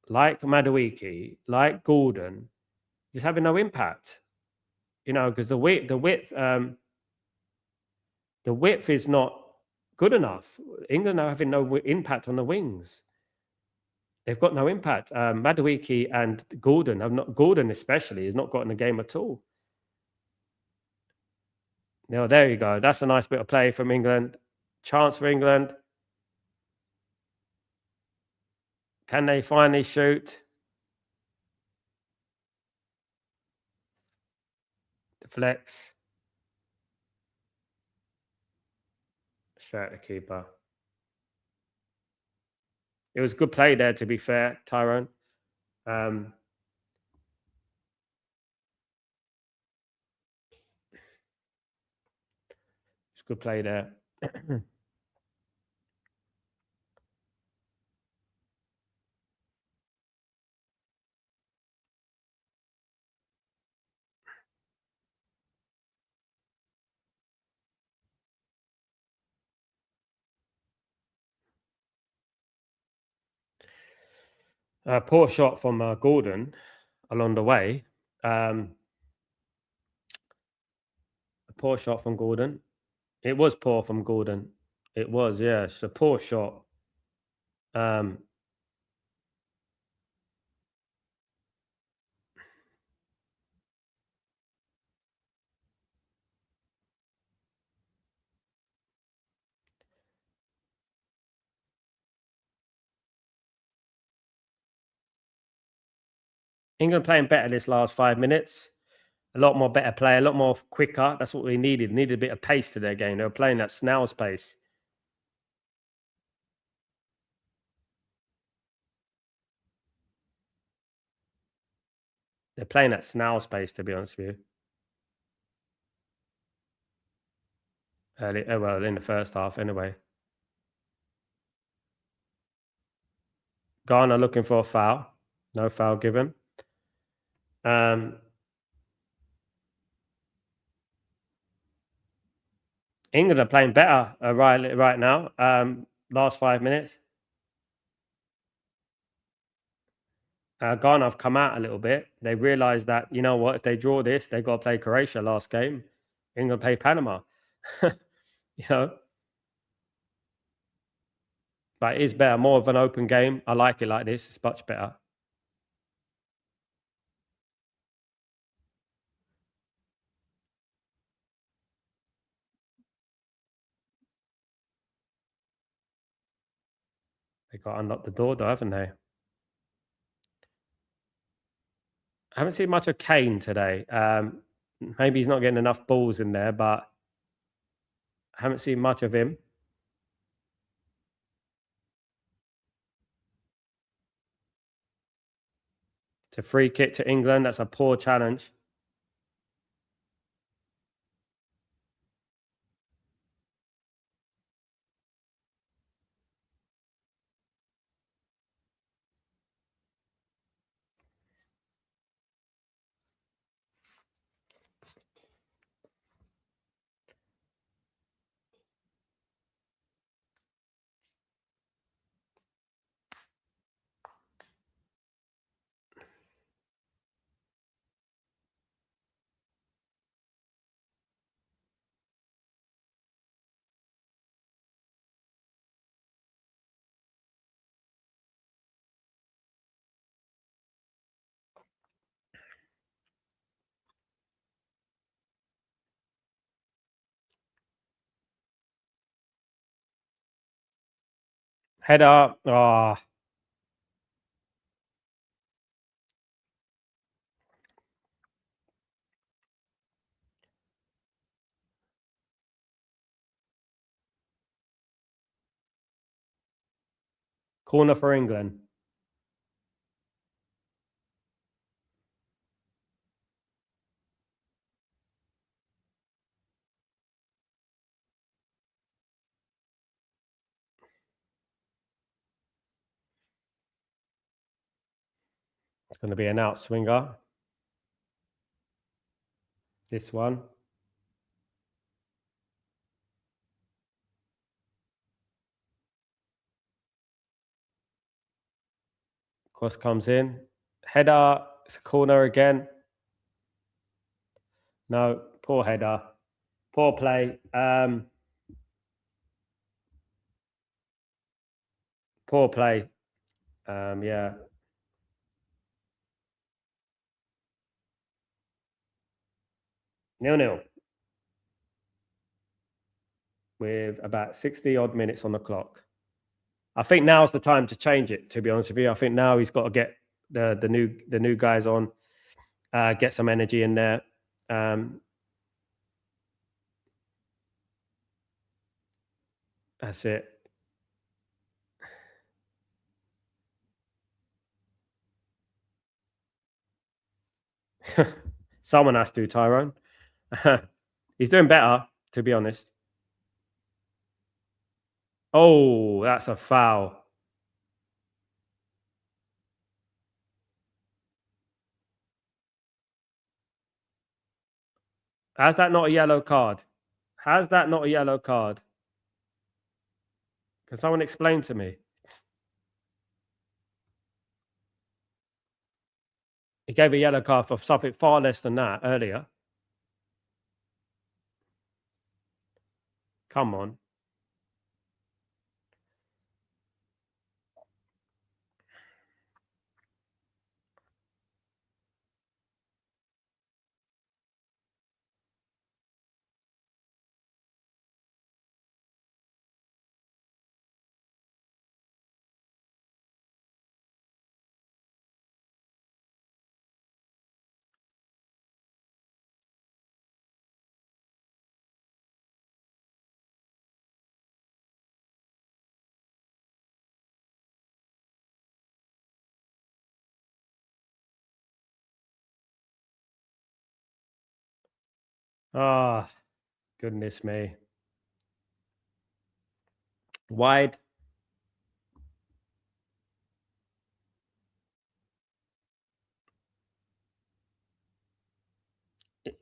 like Madueke, like Gordon, just having no impact. Because the width is not good enough. England are having no impact on the wings. They've got no impact. Madueke and Gordon have not. Gordon especially has not gotten the game at all. There you go. That's a nice bit of play from England. Chance for England. Can they finally shoot? Deflects. Straight at the keeper. It was good play there, to be fair, Tyrone. It's good play there. Poor shot from Gordon along the way. A poor shot from Gordon. It was poor from Gordon. It was, yeah. It's a poor shot. England playing better this last 5 minutes. A lot more better play, a lot more quicker. That's what we needed. Needed a bit of pace to their game. They were playing that snail's pace. They're playing at snail's pace, to be honest with you. Well, in the first half, anyway. Ghana looking for a foul. No foul given. England are playing better right now. Last 5 minutes. Ghana have come out a little bit. They realised that, you know what, if they draw this, they've got to play Croatia last game. England play Panama. But it is better, more of an open game. I like it like this. It's much better. They got to unlock the door, though, haven't they? I haven't seen much of Kane today. Maybe he's not getting enough balls in there, but I haven't seen much of him. It's a free kick to England. That's a poor challenge. Header. Oh, corner for England. It's going to be an out swinger. This one. Cross comes in. Header. It's a corner again. No, poor header. Poor play. Poor play. Yeah. Nil-nil. With about 60 odd minutes on the clock. I think now's the time to change it, to be honest with you. I think now he's got to get the new guys on, get some energy in there. That's it. Someone has to, Tyrone. He's doing better, to be honest. Oh, that's a foul. How's that not a yellow card? How's that not a yellow card? Can someone explain to me? He gave a yellow card for something far less than that earlier. Come on. Ah, goodness me. Wide.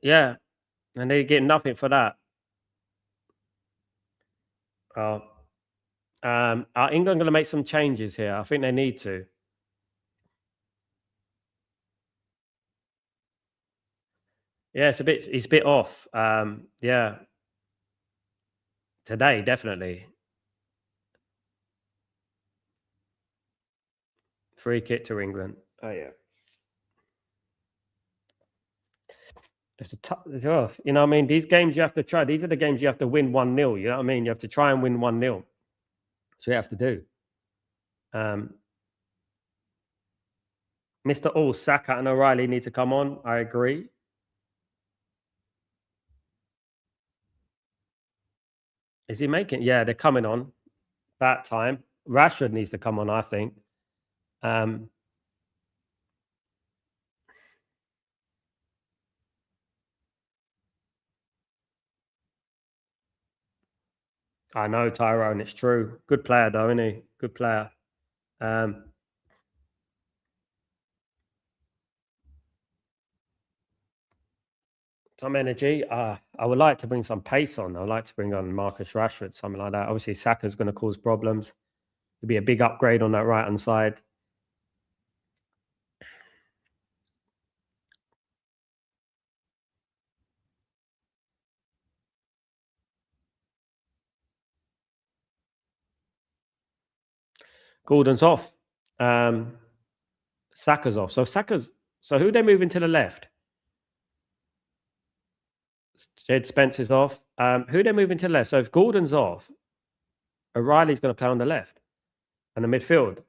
Yeah. And they get nothing for that. Oh. Are England going to make some changes here? I think they need to. Yeah, he's a bit off. Yeah. Today, definitely. Free kick to England. Oh, yeah. It's a tough, you know what I mean? These games you have to try. These are the games you have to win 1-0. You know what I mean? You have to try and win 1-0. So you have to do. Mr. All, Saka and O'Reilly need to come on. I agree. Is he making? Yeah, they're coming on that time. Rashford needs to come on, I think. I know, Tyrone. It's true. Good player, though, isn't he? Good player. Some energy. I would like to bring some pace on. I would like to bring on Marcus Rashford, something like that. Obviously, Saka's going to cause problems. It'd be a big upgrade on that right hand side. Gordon's off. Saka's off. So who are they moving to the left? Jed Spencer's off. Who are they moving to the left? So if Gordon's off, O'Reilly's going to play on the left and the midfield.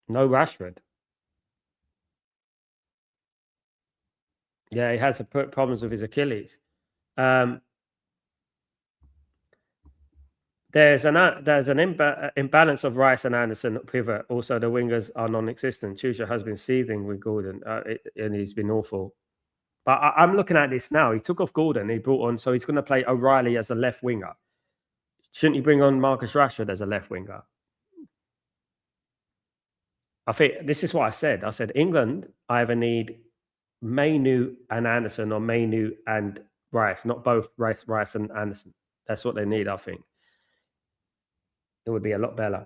No Rashford. Yeah, he has problems with his Achilles. There's an imbalance of Rice and Anderson pivot. Also, the wingers are non-existent. Tuchel has been seething with Gordon, and he's been awful. But I'm looking at this now. He took off Gordon. He brought on, so he's going to play O'Reilly as a left winger. Shouldn't he bring on Marcus Rashford as a left winger? I think this is what I said. I said England either need Mainu and Anderson or Mainu and Rice, not both Rice and Anderson. That's what they need, I think. It would be a lot better.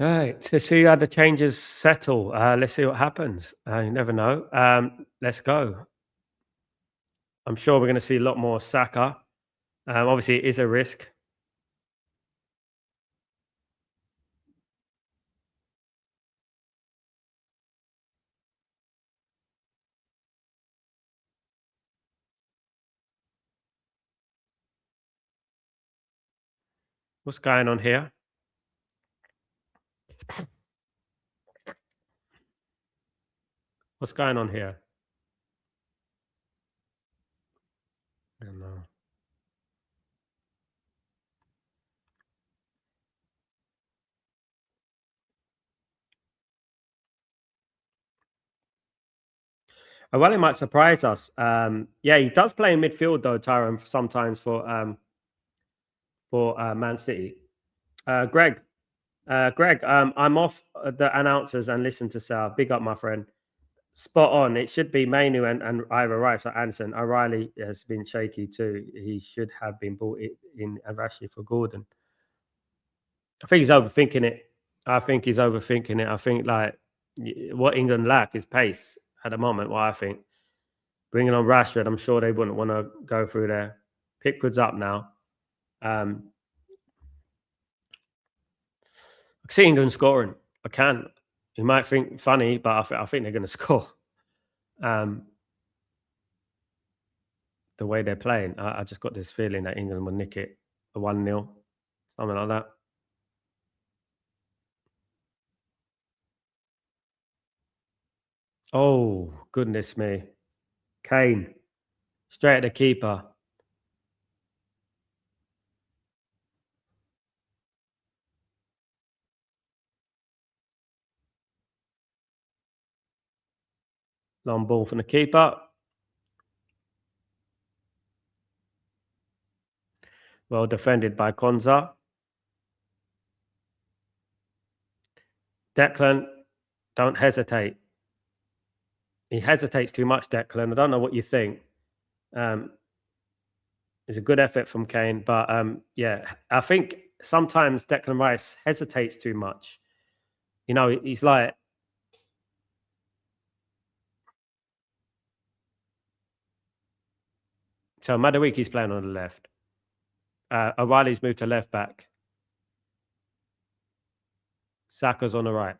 All right, to see how the changes settle. Let's see what happens. You never know. Let's go. I'm sure we're going to see a lot more Saka. Obviously, it is a risk. What's going on here? What's going on here? I don't know. Well, it might surprise us. Yeah, he does play in midfield though, Tyrone, sometimes for Man City. Greg, Greg, I'm off the announcers and listen to Sal. Big up, my friend. Spot on. It should be Mainu and either Rice or Anderson. O'Reilly has been shaky too. He should have been brought in Rashford for Gordon. I think he's overthinking it. I think he's overthinking it. I think like what England lack is pace at the moment. What I think bringing on Rashford, I'm sure they wouldn't want to go through there. Pickford's up now. Um, I can see England scoring. I can. You might think funny, but I think they're going to score. Um, the way they're playing, I just got this feeling that England will nick it a 1-0, something like that. Oh, goodness me. Kane, straight at the keeper. Long ball from the keeper. Well defended by Konza. Declan, don't hesitate. He hesitates too much, Declan. I don't know what you think. Um, it's a good effort from Kane, but yeah, I think sometimes Declan Rice hesitates too much. You know, he's like, so Madawiki's playing on the left. O'Reilly's moved to left back. Saka's on the right.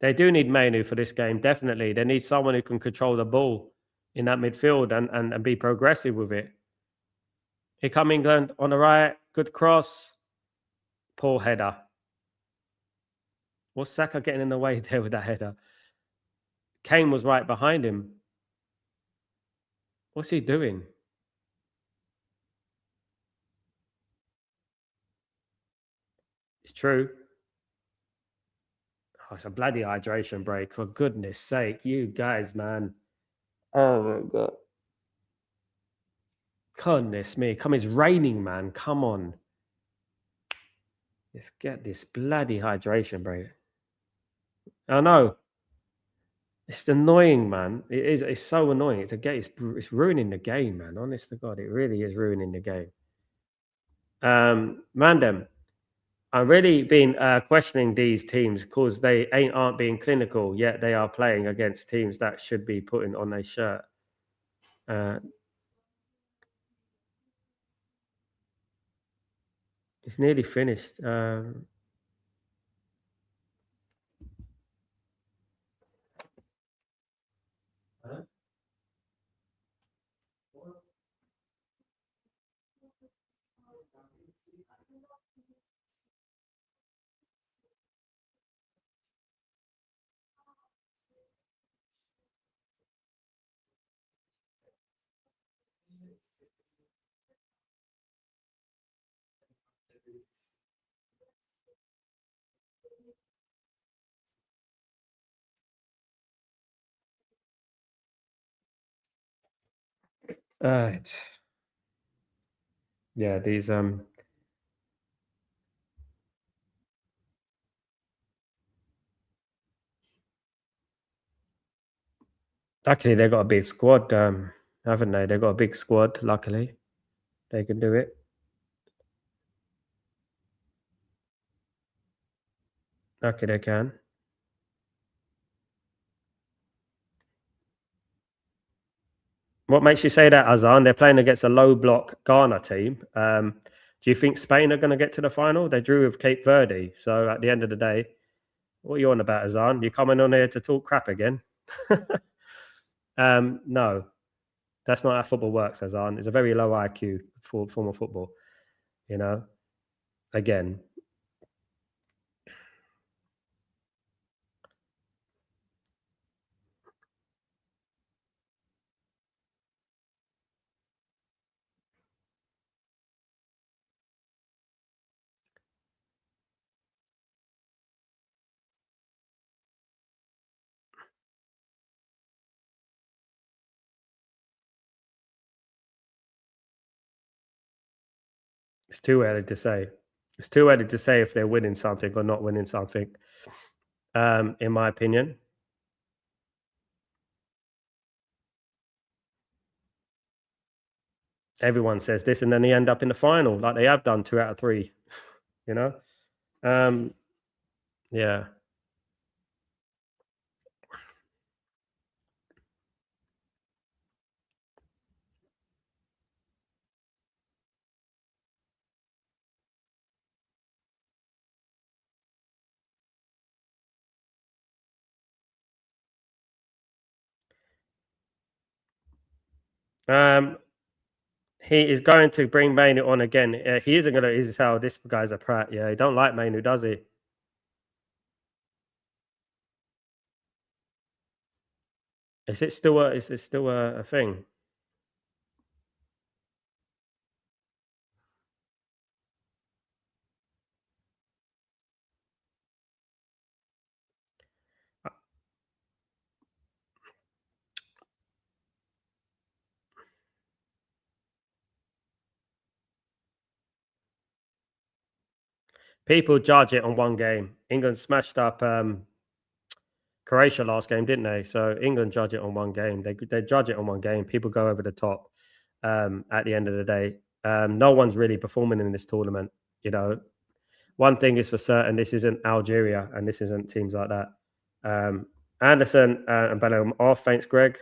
They do need Mainu for this game, definitely. They need someone who can control the ball in that midfield and be progressive with it. Here come England on the right. Good cross. Poor header. What's Saka getting in the way there with that header? Kane was right behind him. What's he doing? It's true. Oh, it's a bloody hydration break. For goodness sake, you guys, man. Oh my god. Goodness me. Come, it's raining, man. Come on. Let's get this bloody hydration break. I know. It's annoying, man. It is. It's so annoying. It's ruining the game, man. Honest to God, it really is ruining the game. Mandem, I've really been questioning these teams because they aren't being clinical, yet they are playing against teams that should be putting on a shirt. Uh, it's nearly finished. Yeah, these actually they've got a big squad, haven't they? They've got a big squad, luckily. They can do it. Okay, they can. What makes you say that, Azan? They're playing against a low block Ghana team. Do you think Spain are going to get to the final? They drew with Cape Verde. So at the end of the day, what are you on about, Azan? You coming on here to talk crap again? No, that's not how football works, Azan. It's a very low IQ form of football. You know, again, it's too early to say. It's too early to say if they're winning something or not winning something. In my opinion, everyone says this, and then they end up in the final, like they have done 2 out of 3. You know, um, yeah. Um, he is going to bring Mainu on again. He isn't going to. Is how this guy's a prat. Yeah, he don't like Mainu, does he? Is it still a? Is it still a thing? People judge it on one game. England smashed up Croatia last game, didn't they? So England judge it on one game. They judge it on one game. People go over the top. At the end of the day, no one's really performing in this tournament. You know, one thing is for certain: this isn't Algeria, and this isn't teams like that. Anderson and Bellingham off. Thanks, Greg.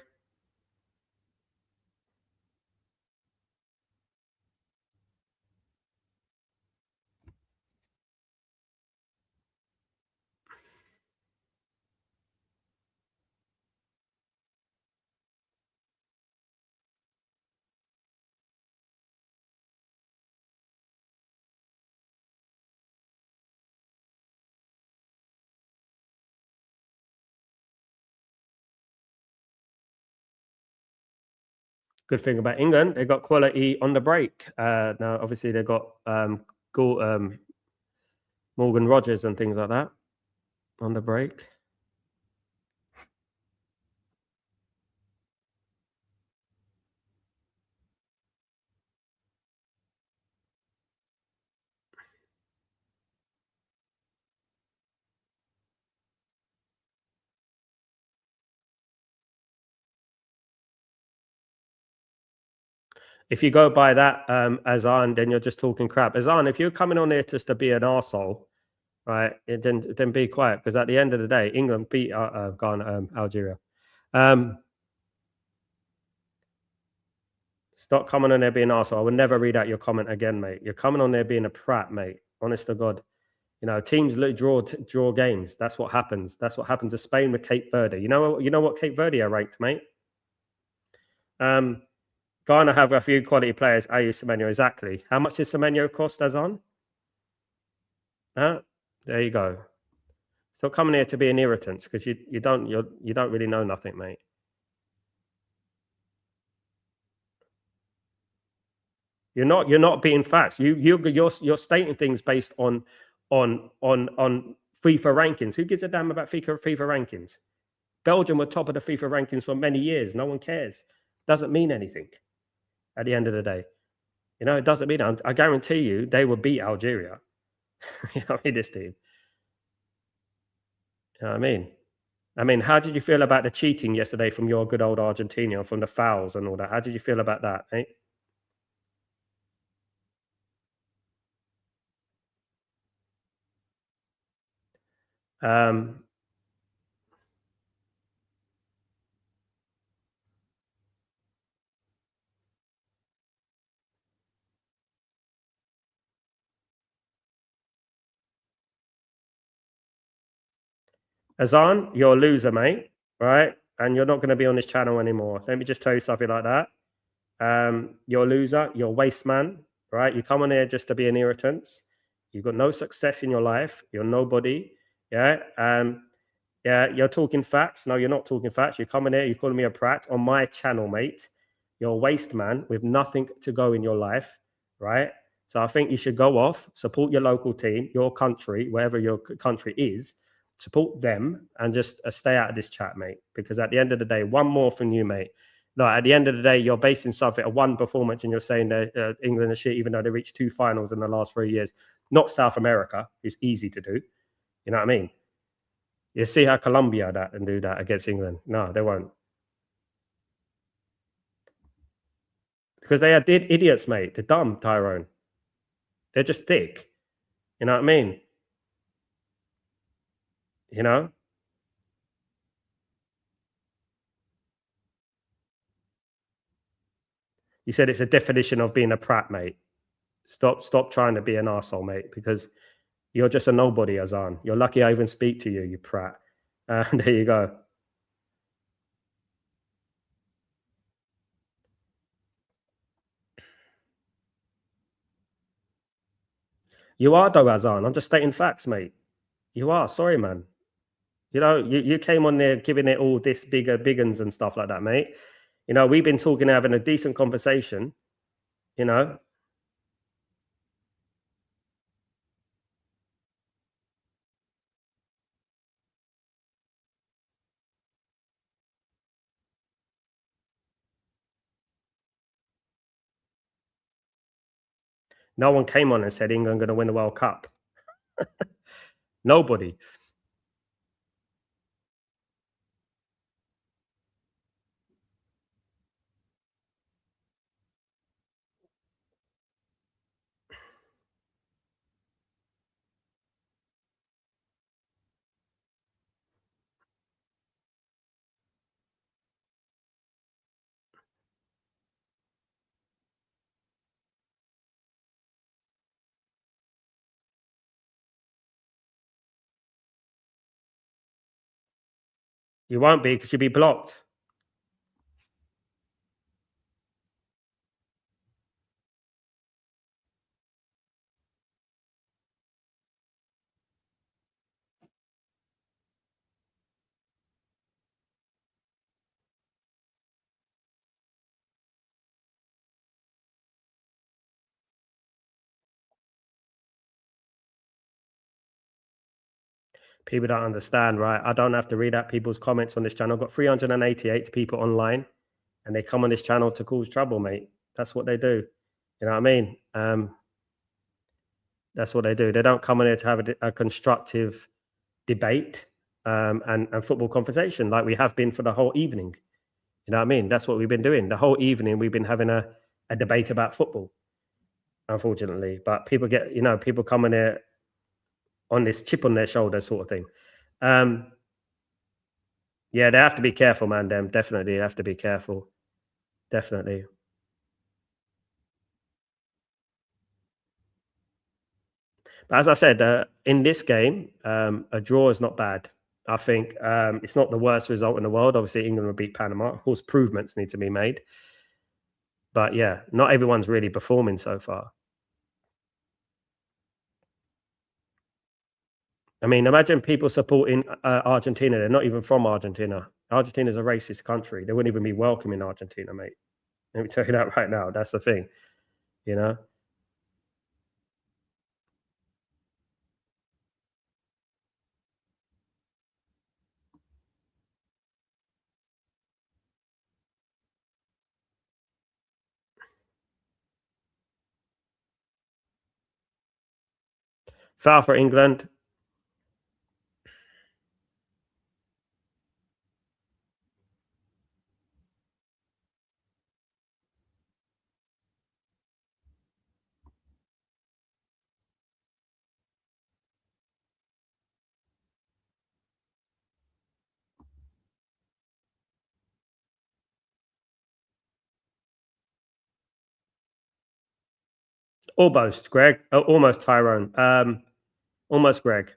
Good thing about England, they got quality on the break. Now, obviously, they got Morgan Rogers and things like that on the break. If you go by that, Azan, then you're just talking crap. Azan, if you're coming on here just to be an arsehole, right, then be quiet, because at the end of the day, England beat Ghana, Algeria. Stop coming on there being an arsehole. I would never read out your comment again, mate. You're coming on there being a prat, mate. Honest to God. You know, teams draw games. That's what happens. That's what happened to Spain with Cape Verde. You know what Cape Verde are ranked, mate. Ghana have a few quality players. Ayu Semenyo, exactly. How much does Semenyo cost, Azan? There you go. Stop coming here to be an irritant, because you don't really know nothing, mate. You're not being facts. You're stating things based on FIFA rankings. Who gives a damn about FIFA rankings? Belgium were top of the FIFA rankings for many years. No one cares. Doesn't mean anything at the end of the day. You know, it doesn't mean. I guarantee you, they will beat Algeria. You know what I mean? This team. You know what I mean? I mean, how did you feel about the cheating yesterday from your good old Argentina, from the fouls and all that? How did you feel about that, eh? Um, Azan, you're a loser, mate. Right? And you're not going to be on this channel anymore. Let me just tell you something like that. You're a loser. You're a waste man. Right? You come on here just to be an irritant. You've got no success in your life. You're nobody. Yeah. Yeah, you're talking facts. No, you're not talking facts. You're coming here, you're calling me a prat on my channel, mate. You're a waste man with nothing to go in your life, right? So I think you should go off, support your local team, your country, wherever your country is, support them and just stay out of this chat, mate. Because at the end of the day, one more from you, mate. No, at the end of the day, you're basing something on one performance and you're saying that England is shit, even though they reached 2 finals in the last 3 years. Not South America. It's easy to do. You know what I mean? You see how Colombia that and do that against England? No, they won't. Because they are idiots, mate. They're dumb, Tyrone. They're just thick. You know what I mean? You know? You said it's a definition of being a prat, mate. Stop trying to be an arsehole, mate, because you're just a nobody, Azan. You're lucky I even speak to you, you prat. There you go. You are, though, Azan. I'm just stating facts, mate. You are. Sorry, man. You know, you came on there giving it all this biggins and stuff like that, mate. You know, we've been talking, having a decent conversation, you know. No one came on and said England going to win the World Cup. Nobody. You won't be because you'll be blocked. People don't understand, right? I don't have to read out people's comments on this channel. I've got 388 people online and they come on this channel to cause trouble, mate. That's what they do. You know what I mean? That's what they do. They don't come on here to have a constructive debate and football conversation like we have been for the whole evening. You know what I mean? That's what we've been doing. The whole evening, we've been having a debate about football, unfortunately. But people get, you know, people come in here on this chip on their shoulder sort of thing. Yeah, they have to be careful, man. Them definitely have to be careful. Definitely. But as I said, in this game, a draw is not bad. I think it's not the worst result in the world. Obviously, England will beat Panama. Of course, improvements need to be made. But yeah, not everyone's really performing so far. I mean, imagine people supporting Argentina. They're not even from Argentina. Argentina is a racist country. They wouldn't even be welcome in Argentina, mate. Let me tell you that right now. That's the thing. You know, foul for England. Almost Greg. Almost Tyrone. Almost Greg.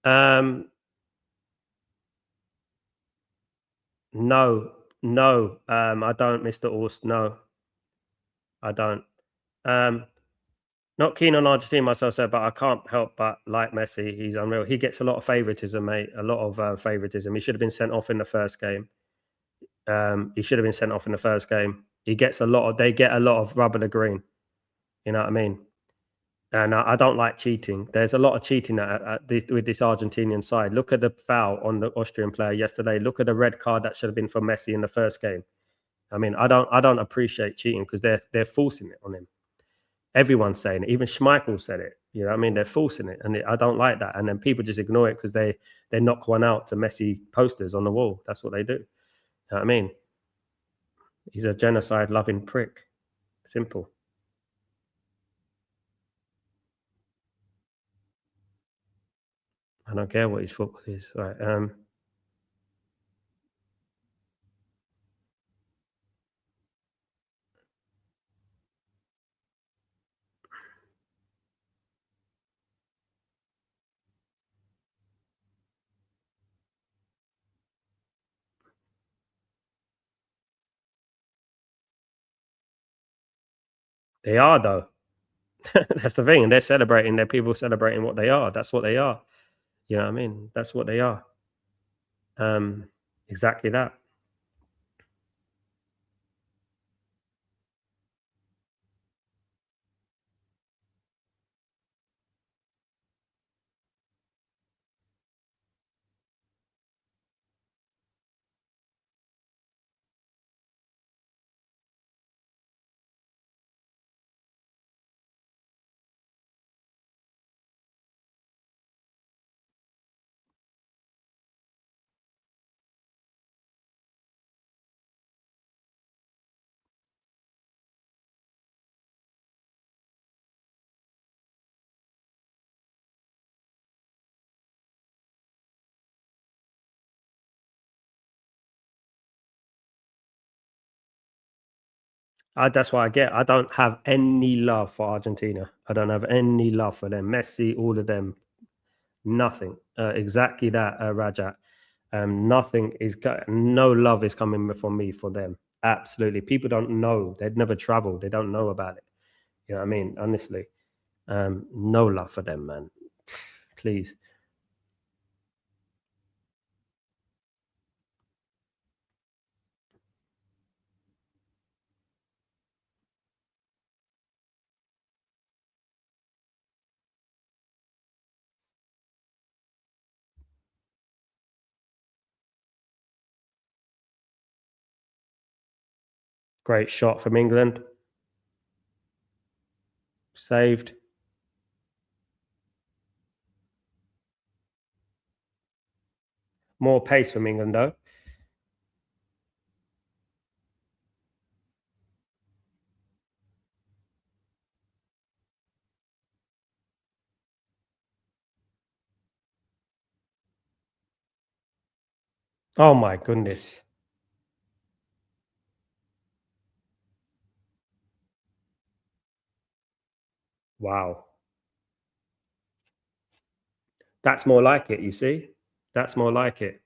Um, no, no. I don't, Mr. Orst. No, I don't. Um, Not keen on Argentina myself, sir, but I can't help but like Messi. He's unreal. He gets a lot of favoritism, mate. A lot of favoritism. He should have been sent off in the first game. He should have been sent off in the first game. He gets a lot of. They get a lot of rub of the green. You know what I mean? And I don't like cheating. There's a lot of cheating with this Argentinian side. Look at the foul on the Austrian player yesterday. Look at the red card that should have been for Messi in the first game. I mean, I don't appreciate cheating because they're forcing it on him. Everyone's saying it. Even Schmeichel said it. You know what I mean? They're forcing it, and I don't like that. And then people just ignore it because they knock one out to Messi posters on the wall. That's what they do. You know what I mean? He's a genocide loving prick. Simple. I don't care what his football is. Right. They are though. That's the thing, and they're celebrating. They're people celebrating what they are. That's what they are. You know what I mean? That's what they are. Um, exactly that. That's why I get. I don't have any love for Argentina. I don't have any love for them. Messi, all of them, nothing. Exactly that, Rajat. Nothing is. No love is coming from me for them. Absolutely. People don't know. They'd never traveled. They don't know about it. You know what I mean? Honestly, no love for them, man. Please. Great shot from England. Saved. More pace from England, though. Oh my goodness. Wow. That's more like it, you see? That's more like it.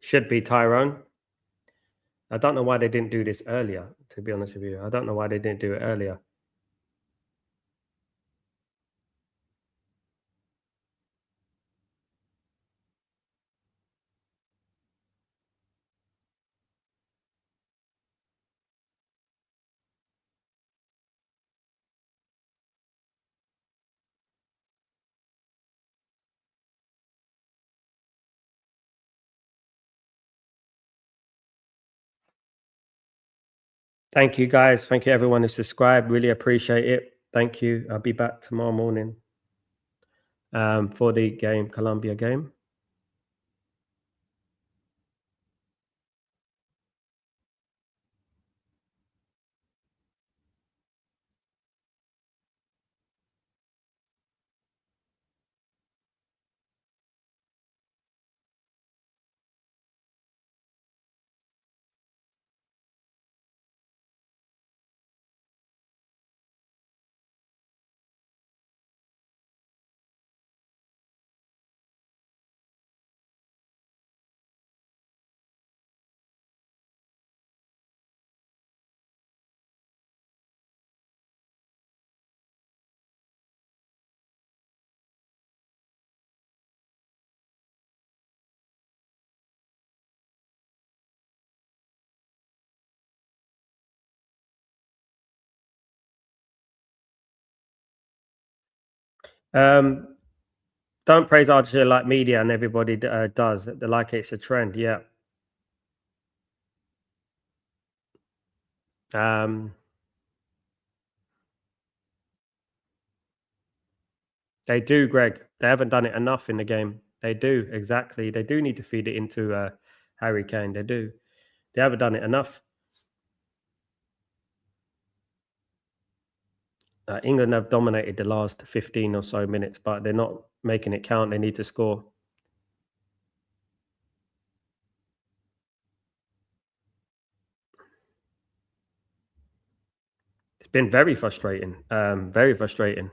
Should be Tyrone. I don't know why they didn't do this earlier, to be honest with you. I don't know why they didn't do it earlier. Thank you, guys. Thank you, everyone who subscribed. Really appreciate it. Thank you. I'll be back tomorrow morning for the game, Colombia game. Um, don't praise Argentina like media and everybody does. They like it's a trend. Yeah. Um, they do, Greg. They haven't done it enough in the game. They do, exactly. They do need to feed it into Harry Kane. They do. They haven't done it enough. England have dominated the last 15 or so minutes, but they're not making it count. They need to score. It's been very frustrating. Very frustrating.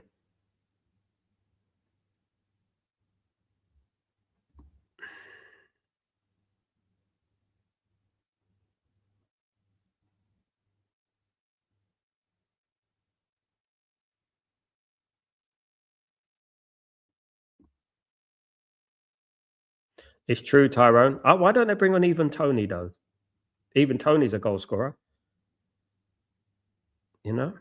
It's true, Tyrone. Why don't they bring on even Tony though? Even Tony's a goal scorer. You know,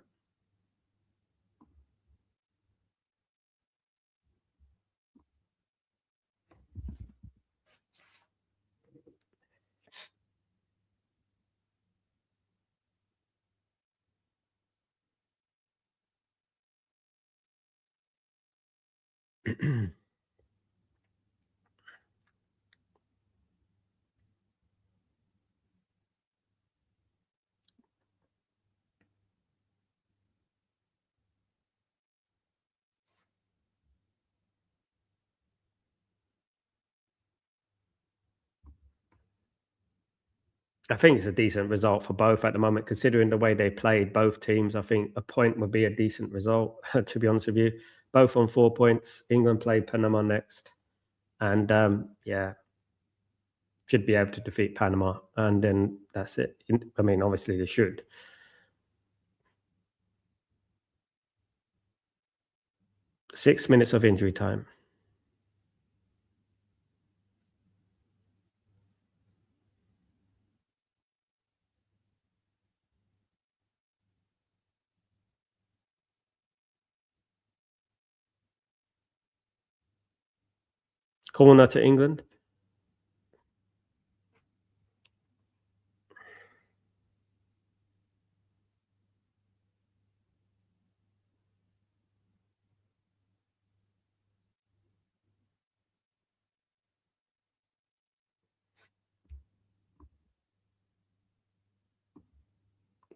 I think it's a decent result for both at the moment, considering the way they played both teams. I think a point would be a decent result, to be honest with you. Both on 4 points. England played Panama next, and yeah, should be able to defeat Panama, and then that's it. I mean, obviously they should. 6 minutes of injury time. Corner to England.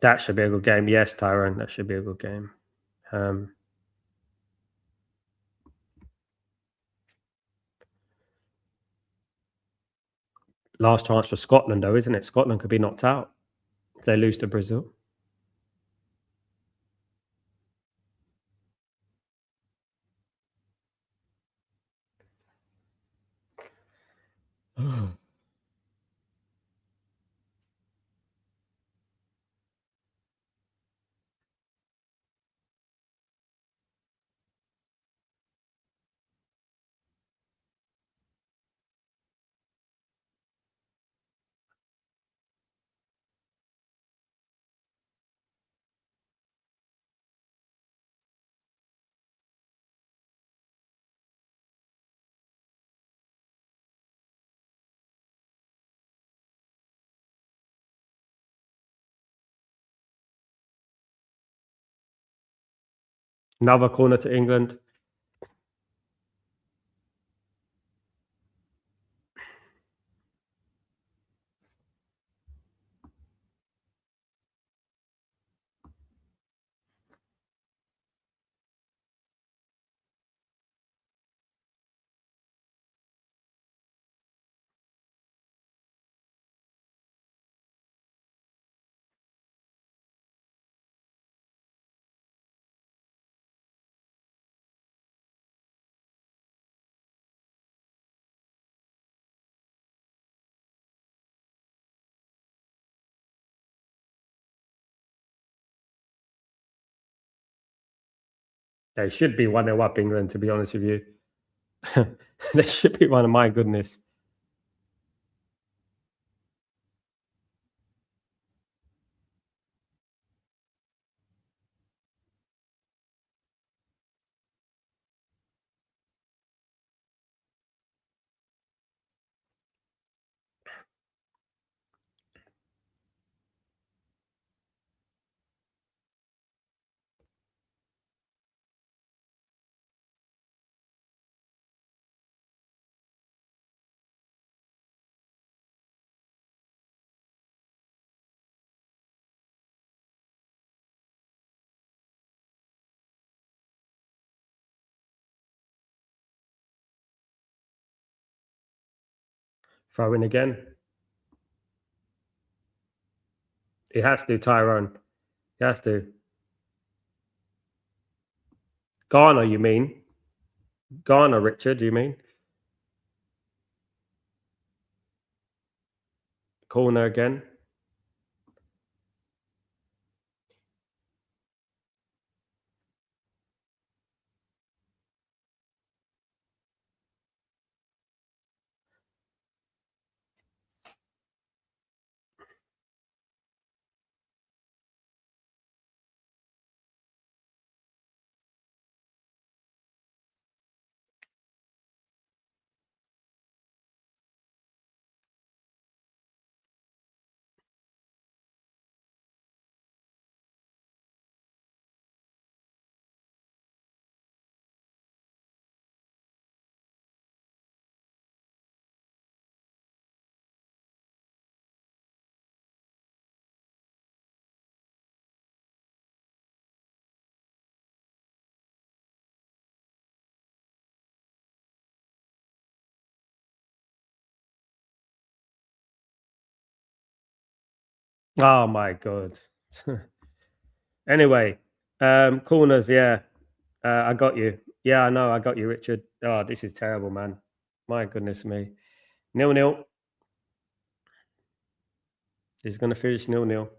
That should be a good game. Yes, Tyrone, that should be a good game. Last chance for Scotland, though, isn't it? Scotland could be knocked out if they lose to Brazil. Another corner to England. They should be 1-0 up, England, to be honest with you. They should be one of my goodness. Throw in again. He has to, Tyrone. He has to. Ghana, you mean? Ghana, Richard, you mean? Corner again. Oh my god. Anyway, corners, yeah. I got you. Yeah, I know, I got you, Richard. Oh, this is terrible, man. My goodness me. 0-0. He's gonna finish 0-0.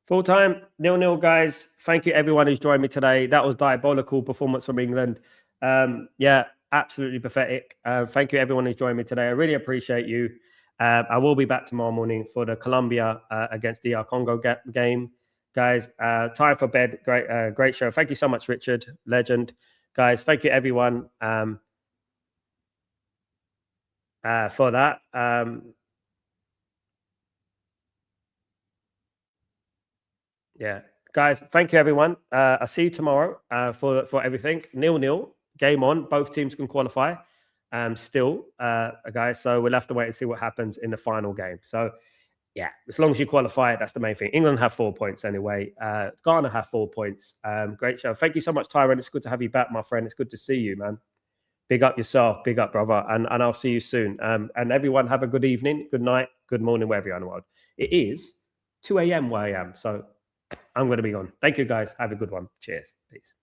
Full time, 0-0, guys. Thank you, everyone who's joined me today. That was diabolical performance from England. Yeah, absolutely pathetic. Thank you, everyone who's joined me today. I really appreciate you. I will be back tomorrow morning for the Colombia against the Congo game, guys. Time for bed. Great show. Thank you so much, Richard. Legend. guys, thank you everyone for that. Yeah, guys, thank you everyone. I'll see you tomorrow for everything. 0-0, game on. Both teams can qualify. Still, guys. So we'll have to wait and see what happens in the final game. So yeah, as long as you qualify, that's the main thing. England have 4 points anyway. Ghana have 4 points. Great show. Thank you so much, Tyron. It's good to have you back, my friend. It's good to see you, man. Big up yourself. Big up, brother. And I'll see you soon. And everyone have a good evening, good night, good morning, wherever you are in the world. It is 2 a.m. where I am. So I'm going to be on. Thank you, guys. Have a good one. Cheers. Peace.